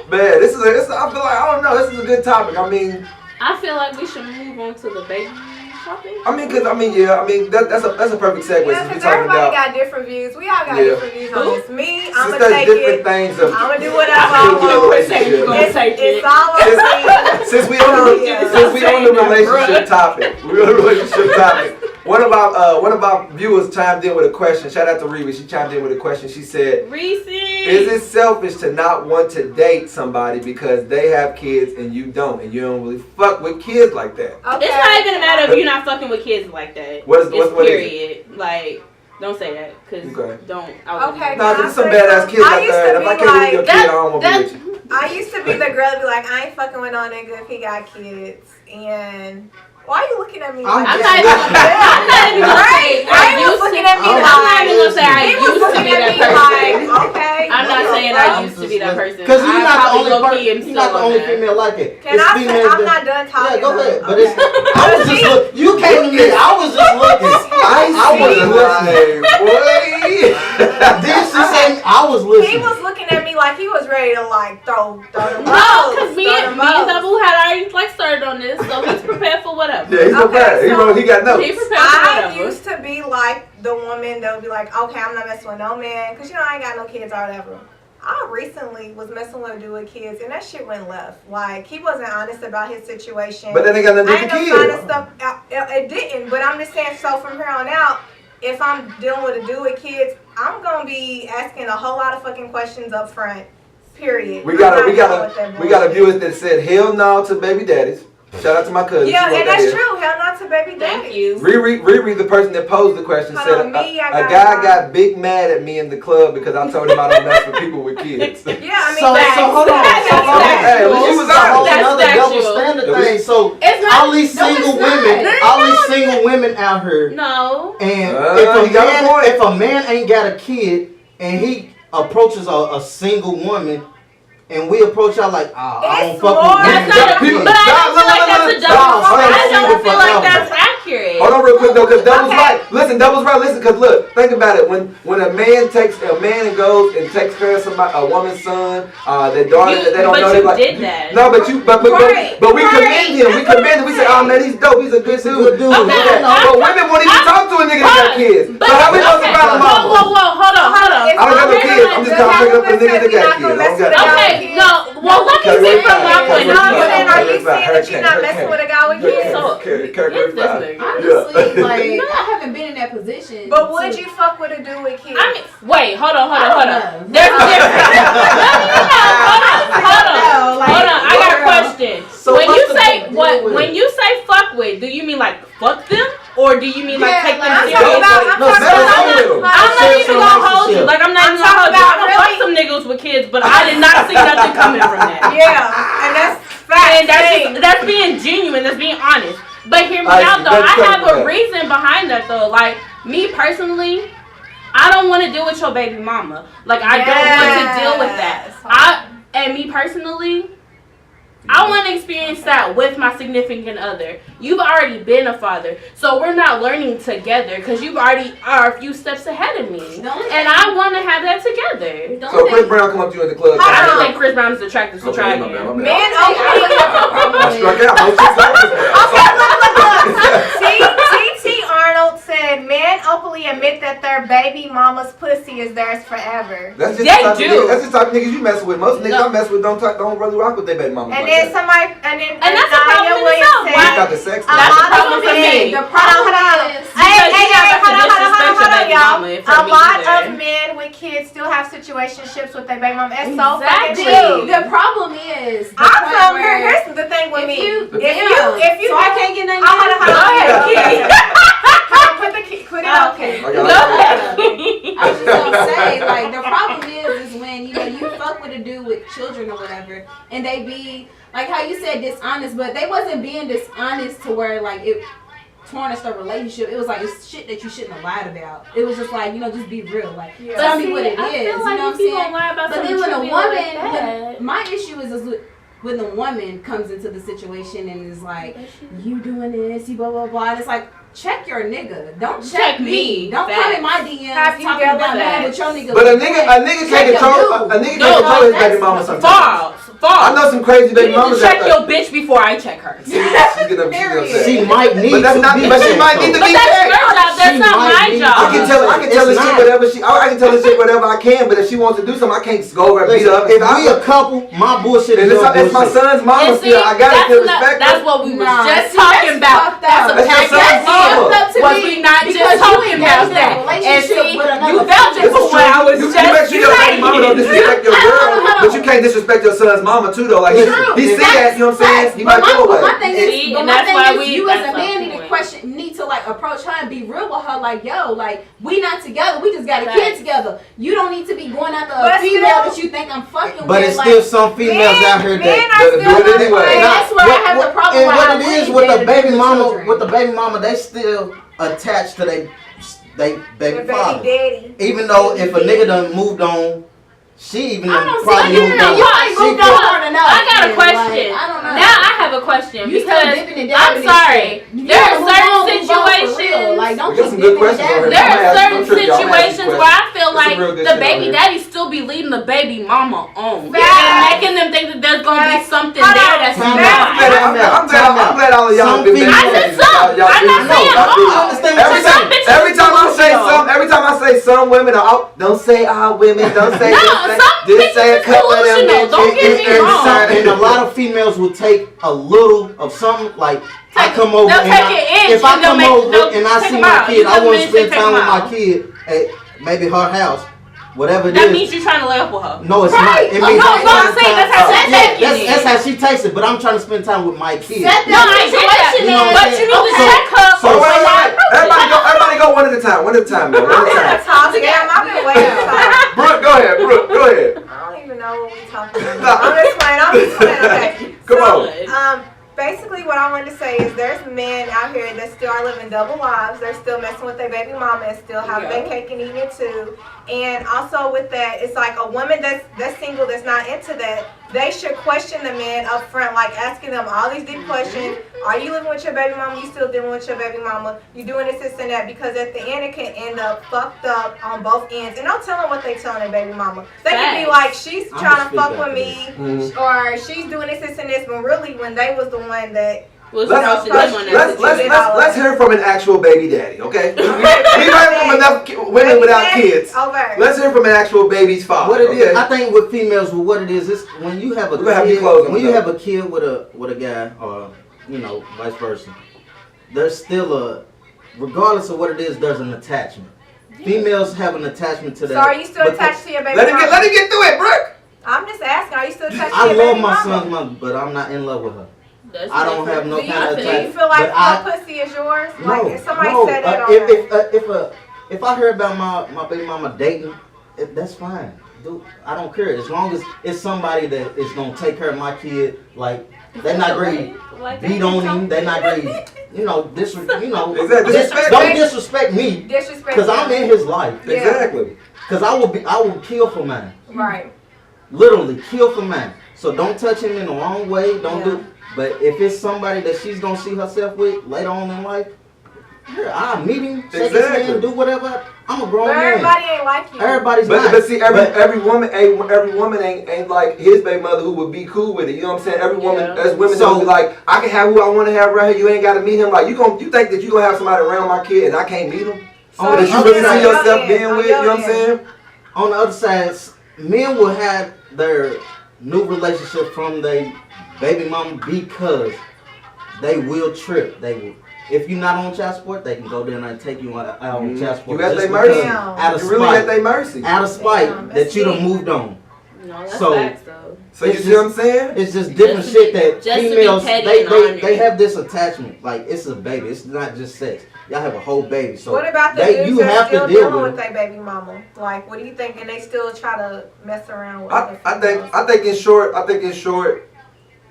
Man, this is I feel like I don't know. This is a good topic. I mean, I feel like we should move on to the baby topic. that's a perfect segue. Yeah, Since we because talking everybody about got different views. We all got Yeah. different views on this. Me, I'm since gonna there's take different it. things of I'm gonna do whatever I Since we in a want. relationship. Gonna take it. It's all on me. Since we on Yeah. the relationship topic, we're on the relationship topic. One of our viewers chimed in with a question. Shout out to Reba. She chimed in with a question. She said, Reese. "Is it selfish to not want to date somebody because they have kids and you don't, and you don't really fuck with kids like that?" Okay. It's not even a matter of you not fucking with kids like that. What is- It's what is it? period. Like, don't say that because Okay. don't. I wouldn't. Okay. Nah, Can I there's some say badass something? kids I out used there. to And if I be can't be your like- kid, I don't want to be with you. I used to be the girl to be like, I ain't fucking with no nigga if he got kids. And why are you looking at me I'm like I'm just- not even gonna Right? say I I was used looking to. at me I'm I'm not like, even gonna say I he was used to looking be at that me person. like, okay. I'm not saying I used to be that person. Because you're I not the probably only low-key person. am You're not the still only on that. female like it. Can I say, I'm not done talking. Yeah, go ahead. though. But it's. I was just look. You came to me. I was just looking. I was Like, looking. boy. Then she said, I was was listening. He was looking at me like he was ready to like throw them. No, because me and Double had already like started on this, so he's prepared for whatever. Yeah, he's prepared. He got notes. He's prepared for whatever. I used to be like the woman that would be like, okay, I'm not messing with no man, because I ain't got no kids or whatever. I recently was messing with a dude with kids, and that shit went left. Like, he wasn't honest about his situation. But then they got nothing to do with the kids. Stuff, it didn't, but I'm just saying, so from here on out, if I'm dealing with a dude with kids, I'm going to be asking a whole lot of fucking questions up front, period. We got a viewer that said, hell no to baby daddies. Shout out to my cousin. Yeah, and that's true. Hell not to baby daddy. Thank you. Riri, the person that posed the question, said a guy got big mad at me in the club because I told him I don't mess with people with kids. Yeah, I mean, so hold on. Hey, she was honest. honest. Another double standard thing. So all these single women out here. No. And if if a man ain't got a kid and he approaches a single woman, and we approach y'all like, I don't fuck with that's not a, but I don't feel like that's a double. I don't feel like that's accurate. Hold on real quick though, because Double's right. Listen, Double's right. Listen, because look, think about it. When a man and goes and takes care of somebody, a woman's son, their daughter that they don't know. But you did that. No, but we commend him. We commend him. We say, oh man, he's dope. He's a good dude. Okay, but women won't even talk to a nigga that got kids. So how we supposed to find them out? Whoa, hold on. I don't got no kids. I'm just trying to pick up the niggas that got kids. Okay, no. Well, let me see from my point of view. But then are you saying that you're not messing with a guy with kids? Honestly, like, I haven't been in that position. But would you fuck with a dude with kids? I mean, wait, hold on. There's a difference. Hold on. I got a question. So when you say fuck with, do you mean like fuck them? Or do you mean like take them serious? I'm not even gonna hold you. Like, I'm not even gonna hold you. I'm gonna fuck some niggas with kids, but I did not see nothing coming from that. Yeah, and that's fact. And that's being genuine. That's being honest. But hear me out though. I have a reason behind that though. Like, me personally, I don't want to deal with your baby mama. Like, I don't want to deal with that. And me personally, I want to experience that with my significant other. You've already been a father, so we're not learning together because you already are a few steps ahead of me, and I want to have that together. So Chris Brown come up to you in the club. I don't think Chris Brown is attractive to try again. Man, okay. I struck out. Okay, look. T.T. Arnold said, men openly admit that their baby mama's pussy is theirs forever. That's just the type of niggas you mess with. Most niggas I mess with don't really rock with their baby mama. And then somebody, and that's a problem in itself. Why got the sex? That's a problem for me. The problem is, hold on, y'all. A lot of men with kids still have situationships with their baby mama. It's so fucking true. The problem is, here's the thing with me. If you, so I can't get nothing. Put it okay. I was just gonna say, like, the problem is when you fuck with a dude with children or whatever, and they be like how you said dishonest, but they wasn't being dishonest to where like it tarnished the relationship. It was like it's shit that you shouldn't have lied about. It was just like, just be real. Like, tell me what it is. You know what I'm saying? But then when a woman, my issue is when the woman comes into the situation and is like, you doing this, you blah blah blah. And it's like, check your nigga. Don't check me. Don't come in my DMs talking about me with your nigga. But a nigga can't control his baby mama sometimes. I know some crazy baby mamas. Check your bitch before I check her. She might need to be checked. That's not my job. I can tell her shit whatever I can, but if she wants to do something, I can't go over and beat her up. If we a couple, my bullshit is it's my son's mama still. I gotta still respect her. That's what we were just talking about. That's a son's mama. Was we not just talking about that? And see, you vouching for what I was just saying. You make sure your baby mama don't disrespect your girl, but you can't disrespect your son's mama too though. Like he see that, you know what I'm saying? He might go away. My thing is, you as a man need to like approach her and be real with her. Like, yo, like we not together. We just got a kid together. You don't need to be going after a female that you think I'm fucking with. But it's still some females out here that do it anyway. That's where I have the problem. And what it is with the baby mama, they still attached to their baby father. Daddy. Even though if a nigga done moved on, she even probably moved on. I got a question. Now I have a question because I'm sorry. There are certain situations. There are certain situations where I feel like the baby daddy still be leading the baby mama on. And making them think that there's going to be something there that's not. I'm glad all of y'all been I said some. I'm not saying all. Every time I say some women are out, don't say all women, don't say just say a couple of them. Don't get me wrong. And a lot of females will take a little of something, like I come over and if I come over and I see my kid, I want to spend time with my kid at maybe her house. Whatever it is. That means you're trying to lay up with her. No, it's not. It means that's how she takes it. But I'm trying to spend time with my kid. No, I get that. But you need to check her. So everybody go one at a time. One at a time, man. One at a time. I've been waiting. Brooke, go ahead. Brooke, go ahead. I don't even know what we talking about. I'm just playing. Okay. Come on. Basically, what I wanted to say is there's men out here that still are living double lives. They're still messing with their baby mama and still having their cake and eating it too. And also with that, it's like a woman that's single, that's not into that, they should question the men up front, like asking them all these deep questions. Are you living with your baby mama? You still dealing with your baby mama? You doing this and that? Because at the end, it can end up fucked up on both ends. And don't tell them what they telling their baby mama. They can be like, she's trying to fuck with me, or she's doing this and this, but really when they was the one that let's hear from an actual baby daddy, okay? We heard from enough women without kids. Let's hear from an actual baby's father. What it is, I think with females, what it is when you have a kid with a guy, or vice versa, there's still regardless of what it is, there's an attachment. Females have an attachment to that. So are you still attached to your baby mama? Let him get through it, Brooke. I'm just asking, are you still attached to your baby mama? I love my son's mother, but I'm not in love with her. I don't have no kind of attachment. Do you feel like her pussy is yours? Like if somebody said that on her. If I heard about my baby mama dating, that's fine. Dude, I don't care. As long as it's somebody that is gonna take care of my kid, like they're not great. Beat on him, they're not great. Don't disrespect me. Because I'm in his life. Exactly. Because I will kill for mine. Right. Literally kill for mine. So don't touch him in the wrong way. Don't do. But if it's somebody that she's gonna see herself with later on in life, I'll meet him, shake his hand, do whatever. I'm a grown man. Everybody ain't like you. Everybody's not. But see, every woman ain't like his baby mother who would be cool with it. You know what I'm saying? Every woman, there's women that will be like, I can have who I want to have right here. You ain't got to meet him. Like you think that you gonna have somebody around my kid and I can't meet him? That you really see yourself being with? You know what I'm saying? On the other side, men will have their new relationship from their baby mama because they will trip. They will. If you're not on child support, they can go there and take you out on child support. You at their mercy. Out of spite. You really at their mercy. Out of spite that you done moved on. No, that's facts though. So you see what I'm saying? It's just different shit that females, they have this attachment. Like it's a baby. It's not just sex. Y'all have a whole baby. So what about the dudes that are still dealing with their baby mama? Like, what do you think? And they still try to mess around with I think in short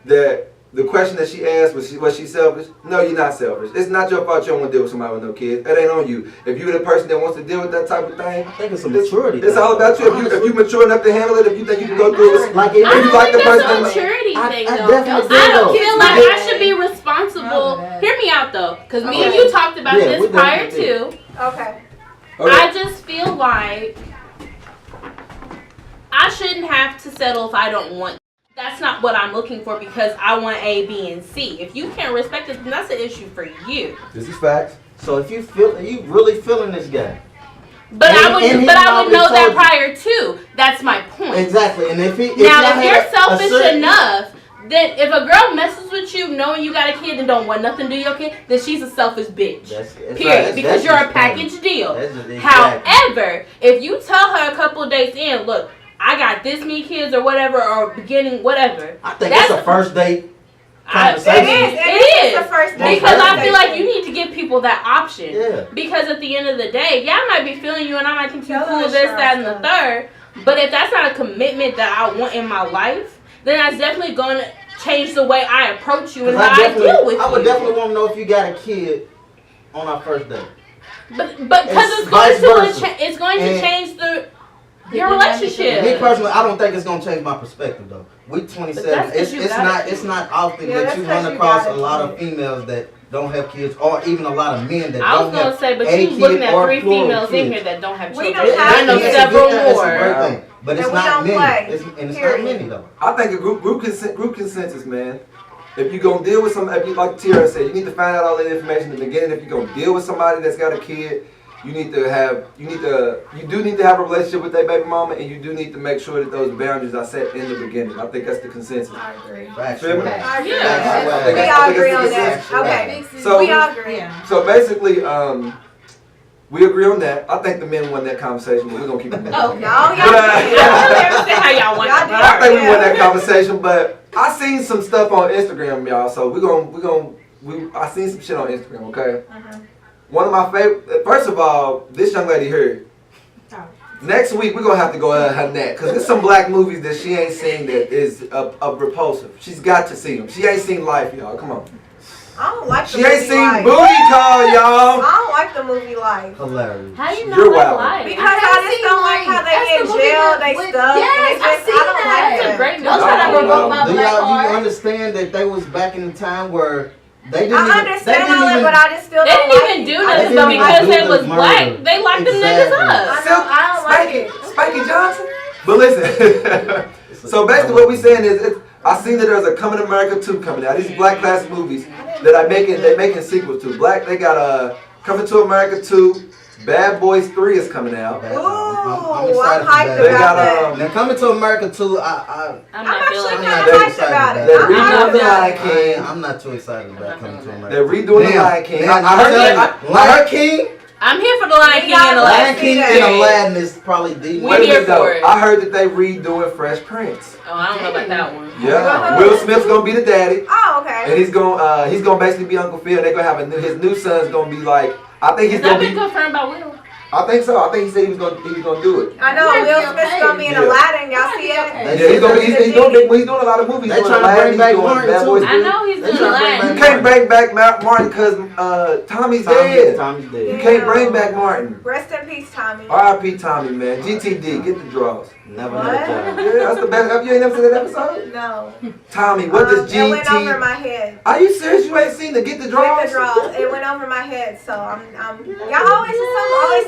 that the question that she asked was she selfish? No, you're not selfish. It's not your fault you don't want to deal with somebody with no kids. It ain't on you. If you're the person that wants to deal with that type of thing, I think it's a maturity. It's all about you. If you mature enough to handle it, if you think you can go through it, like if you like the person, it's a maturity thing though. I don't feel like I should be responsible. Hear me out though, because me and you talked about this prior to. Okay. I just feel like I shouldn't have to settle if I don't want. That's not what I'm looking for because I want A, B, and C. If you can't respect it, then that's an issue for you. This is facts. So if you really feeling this guy. But I would know that prior to. That's my point. Exactly. And if you're selfish enough, then if a girl messes with you knowing you got a kid and don't want nothing to do with your kid, then she's a selfish bitch. Period. Because you're a package deal. However, if you tell her a couple of days in, look, I got this many kids or whatever, or beginning whatever. I think that's a first date conversation. It is. Because I feel like you need to give people that option. Yeah. Because at the end of the day, I might be feeling you and I might think you're cool, this, that, and the third. But if that's not a commitment that I want in my life, then that's definitely going to change the way I approach you and how I deal with you. I would definitely want to know if you got a kid on our first date. But because it's going to change your relationship. Me personally, I don't think it's gonna change my perspective though. We 27. It's not often that you run across a lot of females that don't have kids, or even a lot of men that I was don't gonna have say, but a you looking kid at or 3 plural females in kids. here that don't have We children. don't have I know kids. several That's a more. great thing. But it's And we not don't many. play. And it's Period. not many though. I think a group consensus, man. If you're gonna deal with somebody, if you, like Tiara said, you need to find out all that information in the beginning. If you're gonna deal with somebody that's got a kid, you do need to have a relationship with their baby mama, and you do need to make sure that those boundaries are set in the beginning. I think that's the consensus. I agree. Factual. I agree. Yeah. We all agree on that. Okay. So- We all agree. Yeah. So basically, we agree on that. I think the men won that conversation, but we're gonna keep it moving. Oh, No, y'all But, did. I don't understand how y'all want Y'all to did. I think we won that conversation, but I seen some stuff on Instagram, y'all. So I seen some shit on Instagram. Okay. One of my favorite. First of all, this young lady here. Next week we're gonna have to go at her neck because there's some black movies that she ain't seen that is repulsive. She's got to see them. She ain't seen Life, y'all. Come on. I don't like the She movie ain't seen Life. Booty Call, y'all. I don't like the movie Life. Hilarious. How do you You're not wild. like life? Because I just don't like how they That's in the movie jail, with- they with- stuck, yes, and they I've just, seen I don't that. like It's a that. great Don't try to No. revoke my Do black y'all card. you understand that they was back in the time where they didn't I even, understand they all didn't that, even, but I just still They don't didn't like even it. do I nothing, just but don't because like they it. was black, they locked them niggas I up. don't like it. Spikey Johnson. But listen, so basically what we saying is, I seen that there's a Coming to America 2 coming out. These black classic movies that they making sequels to. They got Coming to America 2, Bad Boys 3 is coming out. Ooh, I'm I'm excited for hyped that. They about got that. Now Coming to America too, I'm I'm not actually feeling kind that. of that hyped excited about about it. that. I'm They're hyped redoing the about Lion it. King. I'm not too excited about Coming to America. They're redoing the Lion King. Now, I heard King, I'm here for the Lion King and the Lion Lion Lion King that. and Aladdin is probably the We Wait a here minute though. for it. I heard that they redoing Fresh Prince. Oh, I don't know about that one. Yeah, Will Smith's gonna be the daddy, Oh, okay. and he's gonna basically be Uncle Phil. They're gonna have his new son's gonna be like, I think he's Has that gonna been be. confirmed by Will? I think so. I think he said he was gonna do it. I know Might be Will Smith's okay. gonna be in Yeah. Aladdin. Y'all Might see be it? okay. They Yeah, he's said doing a lot of movies. They He's doing trying to Aladdin, bring he's back doing Martin, Bad too. Boys I 3. know he's They doing trying to bring Aladdin. You back can't bring back Martin because Tommy's dead. Tommy's dead. You can't bring back Martin. Rest in peace, Tommy. R.I.P. Tommy, man. GTD, get the draws. Never What? had a job. Yeah, that's the best. You ain't never seen that episode? No. Tommy, what does It went over GT? my head. Are you serious? You ain't seen the Get the Draws? With the draws, it went over my head. So y'all always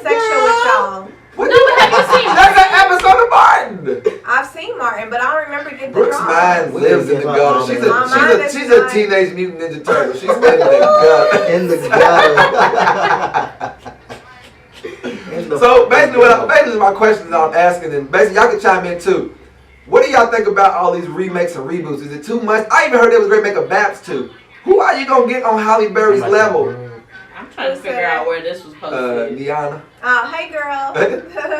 sexual with y'all. What no, have you seen? That's an episode of Martin. I've seen Martin, but I don't remember Get the Brooke's Draws. mind lives in the gutter. She's a teenage mutant ninja turtle. She's in the gutter. In the gutter. So basically my questions I'm asking, and basically y'all can chime in too. What do y'all think about all these remakes and reboots? Is it too much? I even heard there was a remake of Baps too. Who are you gonna get on Halle Berry's level? I'm trying to figure out where this was posted. Niana. Hey girl.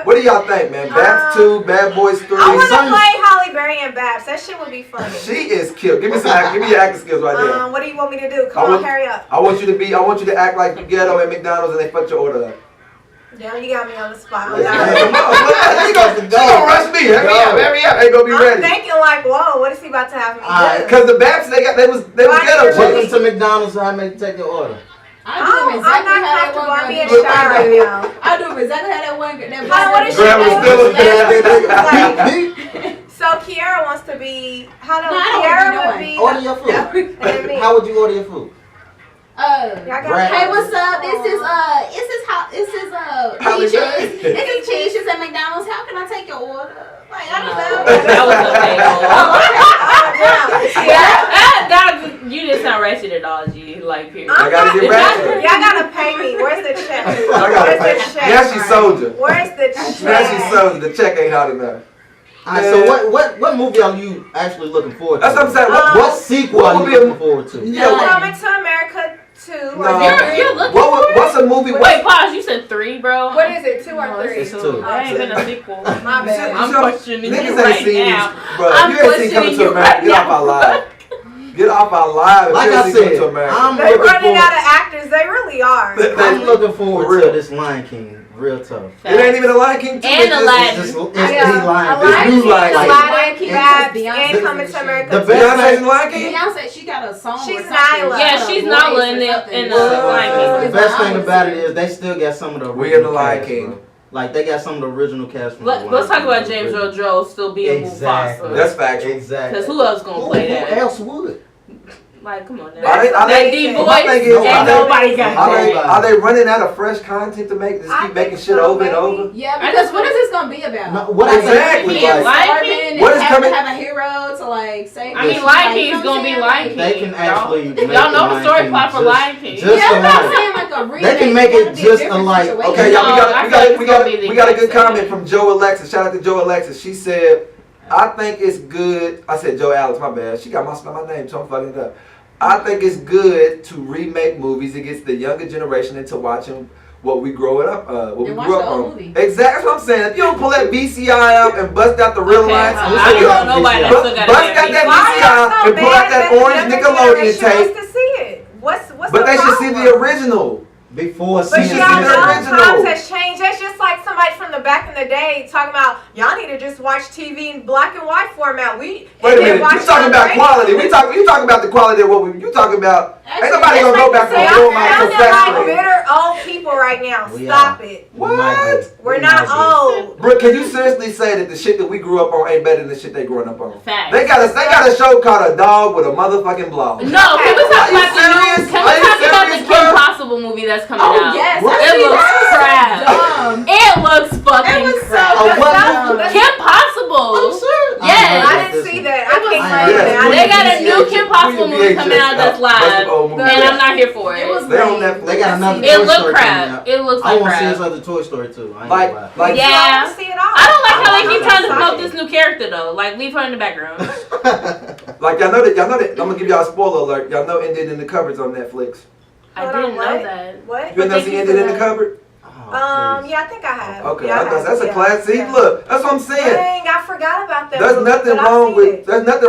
What do y'all think, man? Baps 2, Bad Boys 3. I want to play Halle Berry and Babs. That shit would be funny. She is cute. Give me your acting skills right there. What do you want me to do? Come on, hurry up. I want you to act like you ghetto at McDonald's and they fucked your order up. Damn, you got me on the spot. She gonna rush me. Hurry up. Ain't gonna be ready. I'm thinking like, whoa, what is he about to have me do? Because the Baps they was ghetto Welcome chicks. to McDonald's. How many take your order? I do exactly I'm not how comfortable. that I'm being one shy right now. I do exactly how that one. What is she Grandma's doing? So Kiara wants to be. How do No, I don't Kiara wanna would be be? Order your food. How would you order your food? Hey, what's up? This is Halle Peaches. Berry. This is Peaches at McDonald's. How can I take your order? Like, I don't know. That was okay. Yeah. You didn't sound ratchet at all, G. Like, period. I gotta get ratchet. Y'all gotta pay me. Where's the check? I gotta Where's pay. the check? Now she's soldier. Where's the check? Now she's soldier. The check ain't hot enough. Alright, so what movie are you actually looking forward to? That's what I'm saying. What sequel what are would you be looking forward to? Coming to America 2. No. You're looking for it? What's a movie? Wait, pause. You said 3, bro. What is it? 2 or 3? It's 2. That ain't been a sequel. My bad. I'm questioning Niggas you ain't right seen now. these, bro. I'm You ain't seen Coming to questioning you America. right Get off now. our live. Get off our live. Like I said, I'm They looking running forward. out of actors. They really are. I'm looking forward For real. to this Lion King. Real tough. It ain't even a Lion King 2. And Aladdin. It's Yeah. the Lion. Aladdin, It's new Lion King. Aladdin, Babs, Beyonce. and Coming to America The 2. best Beyonce's in Lion King? Beyonce, she got a song. She's or something. Nyla. Yeah, she's Nyla in the Lion The best thing about it is they still got some of the We in the original Lion cast, King. bro. Like they got some of the original cast from the Lion Let's talk King. about James Earl Jones still being Exactly. Mufasa. That's factual. Exactly. Because who else gonna play Who that? else would? Like, come on now. That deep my voice, thing is, ain't nobody got that. Are they running out of fresh content to make? Just keep making shit over and over. Yeah, because what is this gonna be about? No, what exactly? What is have coming? to have a hero to like save. I mean, Lion King's gonna be Lion King. They can actually. Y'all know the story plot for Lion King. Yeah, I'm not saying like a remake. They can make it just alike. Okay, y'all, we got a good comment from Joe Alexis. Shout out to Joe Alexis. She said, I think it's good. I said Joe Alex, my bad. She got my name, so I'm fucking it up. I think it's good to remake movies. It gets the younger generation into watching what we grew up on. Exactly, that's what I'm saying. If you don't pull that VCI out and bust out the real lines, I don't know nobody that still got bust out that VCI and pull out that orange Nickelodeon tape. To see it. What's but they should see the original. Before but seeing y'all the know original. times has changed. That's just like somebody from the back in the day talking about y'all need to just watch TV in black and white format. Wait a minute, you talking about quality? You talking about the quality of what you talking about? Ain't nobody gonna go back and forth my like bitter old people right now. Stop it. What? We're not old. Bro, can you seriously say that the shit that we grew up on ain't better than the shit they growing up on? Facts. They got a show called A Dog with a Motherfucking Blog. No, can we talk about the Kim Possible movie that's coming out? Yes, it looks crap. It looks fucking crap. Kim Possible. Yes. I didn't see that. I can't find it. They got a new Kim Possible movie coming out that's live, and I'm not here for it. They got another It Toy looks Story crap. It looks like I want to see crap. this other Toy Story too. Like yeah. I don't like how they keep trying to promote this. this new character though. Like leave her in the background. Like y'all know that. I'm gonna give y'all a spoiler alert. Y'all know Ended in the Cupboard's on Netflix. I didn't know that. What? You ever seen Ended in the Cupboard? Yeah, I think I have. Okay, yeah, that's a classic. See, look, that's what I'm saying. Dang, I forgot about that. There's nothing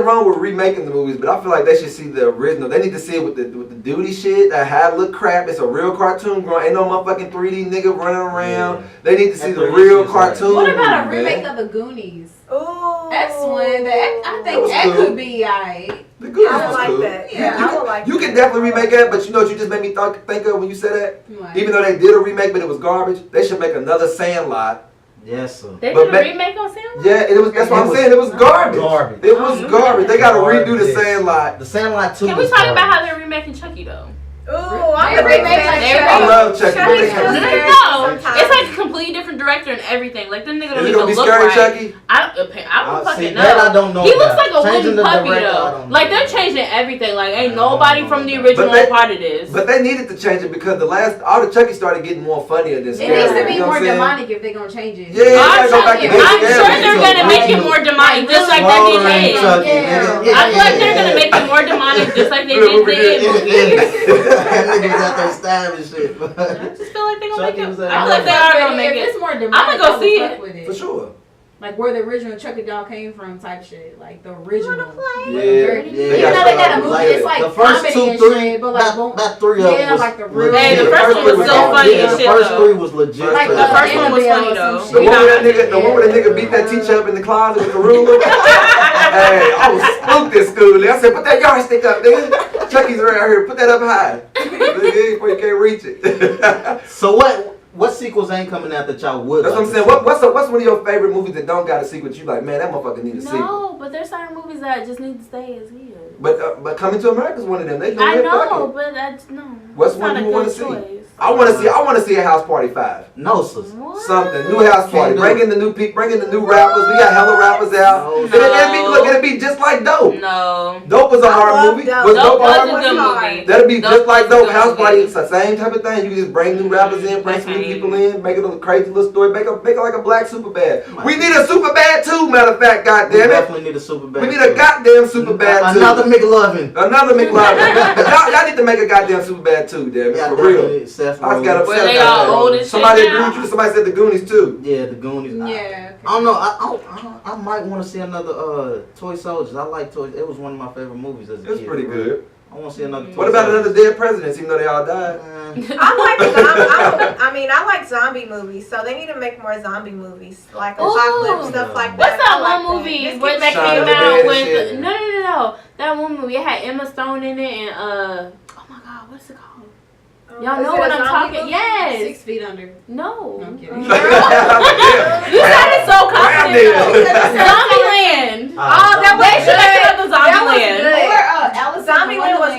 wrong with remaking the movies, but I feel like they should see the original. They need to see it with the duty shit that have look crap. It's a real cartoon growing. Ain't no motherfucking 3D nigga running around. Yeah. They need to see the real cartoon. What about a remake of the Goonies? Ooh, that's one that I think that could be alright. The Goonies I was like cool. that. Yeah, I would like that. You can definitely remake that, but you know what you just made me think of when you said that? What? Even though they did a remake, but it was garbage, they should make another Sandlot. Yes, sir. They did a remake on Sandlot? Yeah, that's what I'm saying. It was garbage. It was garbage. They got to redo the Sandlot. The Sandlot 2 Can we talk about how they're remaking Chucky, though? Ooh, I'm a big fan. I love Chucky. No, it's like a completely different director and everything. Like, them niggas don't even look right. Chucky? I don't fucking know. That I don't know. He looks like a wooden puppy, though. Like, they're changing everything. Like, ain't nobody from the original part of this. But they needed to change it because all the Chucky started getting more funnier than scary. It needs to be more demonic if they're going to change it. Yeah, I'm sure they're going to make it more demonic, just like they did It. I feel like they're going to make it more demonic, just like they did It. They stab and shit. I just feel like they're gonna make it. I feel I like they are gonna make if it. it's more demonic, I'm gonna go see it. For sure. Like where the original Chucky doll came from, type shit. Like the original. Yeah. Even though they got a movie, it's like the first comedy 2, and 3, shit, but like about 3 of them. Yeah, like the real. Hey, the first one was so funny as shit. The first 3 was legit. Like the first one was funny though. The one where that nigga beat that teacher up in the closet with the ruler. Hey, I was spooked at school. I said, put that yardstick up, nigga. Chucky's around here. Put that up high. Before you can't reach it. So what sequels ain't coming out that y'all would? That's what I'm saying. What's one of your favorite movies that don't got a sequel? You like, man, that motherfucker need a sequel. No, but there's certain movies that just need to stay as is. But Coming to America is one of them. They I know, but that's no. What's one you want to see? I want to see a House Party 5. No, sis. Something new House Party. Bring in the new people. Bring in the new rappers. We got hella rappers out. It'll be just like Dope. No. Dope was a hard movie. Was Dope a hard movie? That'll be just like Dope. House Party. It's the same type of thing. You can just bring new rappers in, bring some new people in, make it a crazy little story, make it like a black Superbad. We need a Superbad too. Matter of fact, goddamn it. We definitely need a Superbad. We need a goddamn Superbad too. Another McLovin. Y'all need to make a goddamn Superbad too, damn it. For real. I got upset. They all old as shit. Somebody agreed with you. Somebody said the Goonies too. Yeah, the Goonies. Yeah. I don't know. I might want to see another Toy Soldiers. I like Toy. It was one of my favorite movies as a kid. It's pretty good. I want to see another. What about another Dead Presidents? Even though they all died. I like zombie movies, so they need to make more zombie movies, like apocalypse stuff like that. What's that one movie where that came out with? No. That one movie, it had Emma Stone in it and oh my God, what's it called? Y'all know what I'm talking? Movie? Yes. 6 Feet Under. No. I'm kidding. You sounded so confident. Zombieland. Oh, that was Zombieland. Zombieland was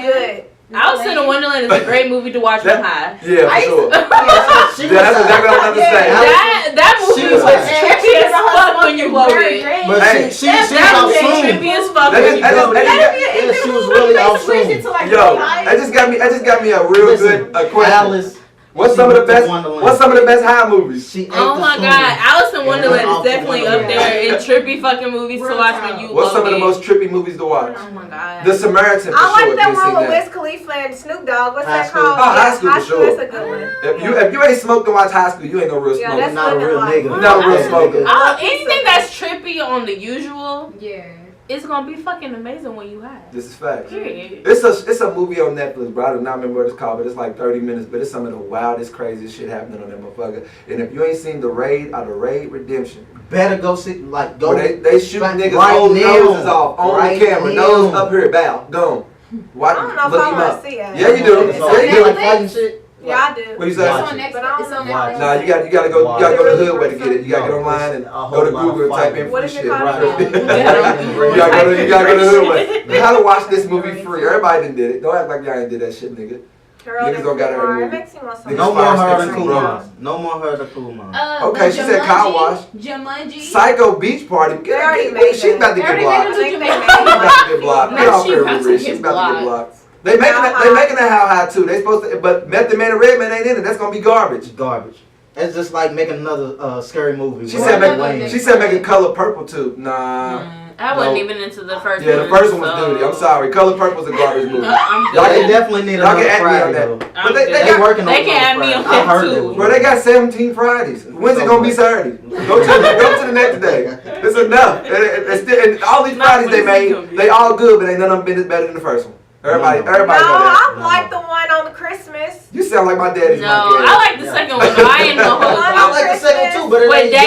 movie to watch on high. Yeah, for sure. That's exactly what I'm about to say. That movie was trippy as fuck when you load it. But she was off soon. Trippy as fuck. She was really off soon. Yo, that just got me a real good question. Alice. What's some of the best high movies? Oh my God, Alice in Wonderland is definitely up there in trippy fucking movies to watch when you. What's some of the most trippy movies to watch? Oh my God. The Samaritan. For I like sure, that if you one with seen Wiz Khalifa and Snoop Dogg. What's that called? Oh, High School for sure. That's a good one. If you ain't smoked and watch High School, you ain't no real smoker. that's Not a real nigga. You're not a real smoker. Anything that's trippy on the usual, Yeah. it's gonna be fucking amazing when you have. This is facts. Period. It's a movie on Netflix, bro. I do not remember what it's called, but it's like 30 minutes. But it's some of the wildest, craziest shit happening on that motherfucker. And if you ain't seen The Raid or The Raid Redemption, Better go see, like, go. where they shoot niggas' right whole now. noses off on Right the camera, now. nose up here, bow, gone. Watch, I don't know if look I him want up. to see it. Yeah, you do. It's Yeah, on you do. Like fighting shit. Yeah, I do. What you say? Watch It's on it. Netflix. It's on Watch Netflix. Nah, you gotta go the hood way to get it. You gotta get online and go to Google and type in What free is it shit. called? Right. Yeah. You gotta go the hood way. How to watch this movie free? Everybody done did it. Don't act like y'all ain't did that shit, nigga. Niggas don't got her It movie. makes me want some. Niggas No more fire her sticks than and Kumar. drums. No more her than Kumar. Okay, she said car wash. Jumanji. Psycho Beach Party. They already made She's about to that. get They blocked. already I think they made made She's it. about to get blocked. Get Now off she her, about to Riri. get She's about to get blocked. blocked. They making that how high too. They supposed to, but Method Man and Redman ain't in it. That's gonna be garbage. Garbage. It's just like making another scary movie. She with said Wayne. she said make it color purple too. Nah. I wasn't No. even into the first Yeah, the one. first one was dirty. I'm sorry. Color Purple's a garbage movie. I'm Y'all They good. definitely need Y'all can another add me on Friday that. though. But they They got, working on They can another add me on Friday. I that heard too. they was bro, they got 17 Fridays. When's it gonna be Saturday? Go to the next day. It's enough. It's still, and all these Not Fridays they Wednesday gonna made, be. they all good, but ain't none of them been better than the first one. Everybody No, know that. I like the one on Christmas. You sound like my daddy's No, my dad. I like the second one. Though. I ain't no I I host. like the second too, but it With ain't Day I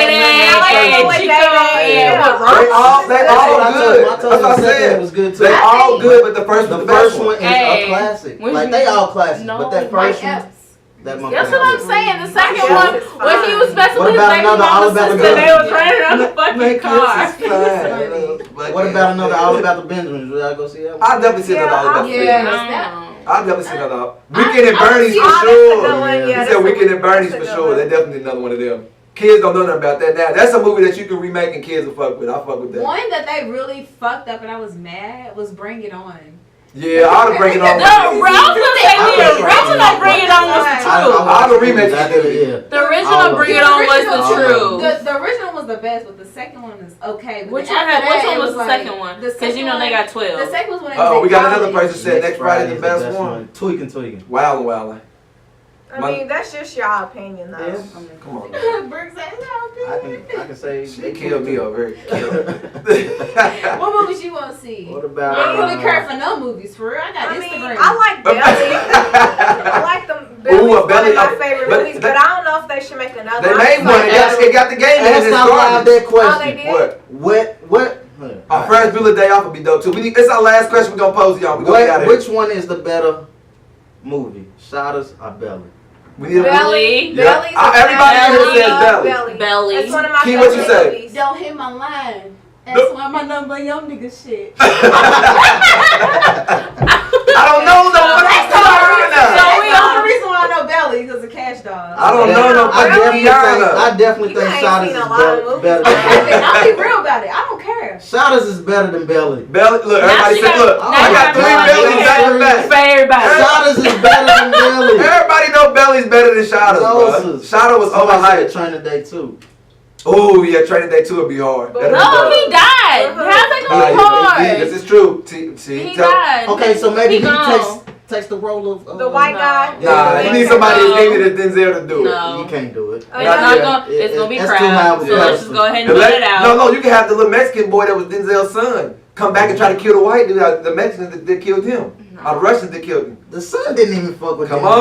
like Day the and one with Chico Day-Day, and yeah. with They all That's what I good. told That's what I the second said. was good too. They all good, but the first The was the first best one is Hey, a classic. when Like you- they all classic, No, but that Mike first one, Epps. that motherfucker. That's what I'm saying. The second Yeah, one, it's when he fine. was messing What with his about baby another All mama's About the sister, they Business? was running around the fucking car. What about another All About the Benjamins? Will y'all go see that one? I'll definitely see another all about the Yeah. business. I'll definitely see another. Weekend at I Bernie's see for Oh, that's a sure. good one. Yeah, He that's said a Weekend good- at Bernie's that's for a good sure. one. They definitely another one of them. Kids don't know nothing about that now. That's a movie that you can remake and kids will fuck with. I fuck with that. One that they really fucked up and I was mad was Bring It On. Yeah, I ought to bring it on. No, bro, I was gonna say the original Bring It On was the truth. All the remakes I you did. did, yeah. The original Bring It On was the truth. The original was the best, but the second one is okay. But Which then one? after Which that, one it was the like- second one? the Because second you know they one- got 12. The second was when they Oh, was we in got another college. person said next Friday's the best one. Tweaking. Wildin'. I mean, that's just your opinion, though. Yeah. Come on, man. Brooks said, I can say She killed me over here. what movies you want to see? What about? I don't really care for no movies, for real. I got I mean, Instagram. I like Belly. I like them. Belly's Ooh, a one Belly- of my favorite but- movies, but I don't know if they should make another. They I made just one. like It got the game in it. Ask It's out loud garbage. that question. Oh, they did? What? What? Our Ferris Bueller Day Off would be dope too. It's our last question we're gonna pose to y'all. We're gonna get out of here. Which one is the better movie? Shotters or Belly? We need a Belly. Yeah. Belly's Everybody I here says love Belly. Belly. It's one of my Key, what you favorite say? movies. Don't hit my line. That's Nope. why my number young nigga shit. I don't know no one. That's the only reason why I know Belly, because of Cash Doll. I don't know no I fucking definitely think You ain't Shotters seen is a lot of movies. better I'll than be real about it. I don't care. Shotters is better than Belly. Belly. Look, everybody she said, got- look, now I you got got three Belly. Bellies back to back. For everybody. Shotters is better than Belly. Everybody know Belly's better than Shotters, bro. Shotter was overhyped. Training Day 2. Oh yeah, Training Day 2 would be hard. That'd be No, dope. he died. How's that Nah, gonna be hard? This is true. See, He tell- died. Okay, so maybe he gone. takes the role of The white No. guy. Nah, you need somebody as big as Denzel to do it. No. You can't do it. It's Not not yet. gonna. It's gonna be That's too high crap. of a So let's just person. go ahead and The put le- it out. No, you can have the little Mexican boy that was Denzel's son come back and try to kill the white dude. The Mexicans that killed him. Or the Russians that killed him. The son didn't even fuck with Come him. on, I'm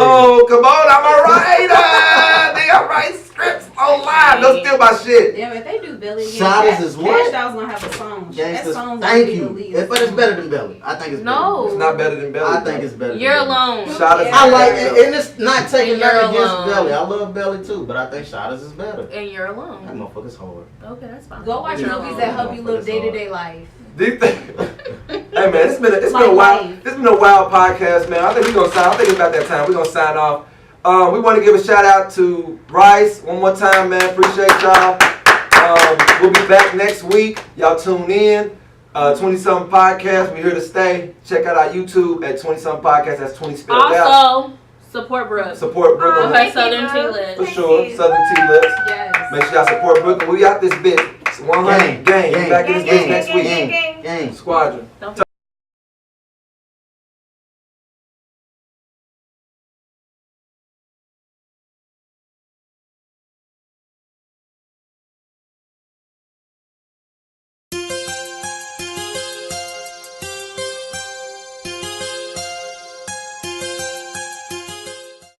a writer. Nigga, I write scripts on live. Don't steal my shit. Damn, if they do Belly again, Shotters is what? Cash Doll's gonna have a song. That Gangsters, song's thank gonna be you. the lead But it's song. better than Belly. I think it's No. It's not better than Belly. I think it's better. You're than Belly. alone. Shotters Yeah. I is like better. it, and it's not taking And you're nothing against alone. Belly. I love Belly too, but I think Shotters is better. And you're That alone. motherfucker's hard. Okay, that's fine. Go watch You're movies alone. that help you live day to day life. Do you think? Hey man, it's been a wild podcast, man. I think we're gonna sign. I think it's about that time. We're gonna sign off. We want to give a shout out to Rice one more time, man. Appreciate y'all. We'll be back next week. Y'all tune in. 20-something podcast. We're here to stay. Check out our YouTube at 20-something podcast. That's 20 spelled out. Also, support Brooke. Support Brooke. With her Southern Tea Lips. For sure. Southern Tea Lips. Yes. Make sure y'all support Brooke. We got this bitch. 100 gang. Back in this bitch next week. Gang. Squadron.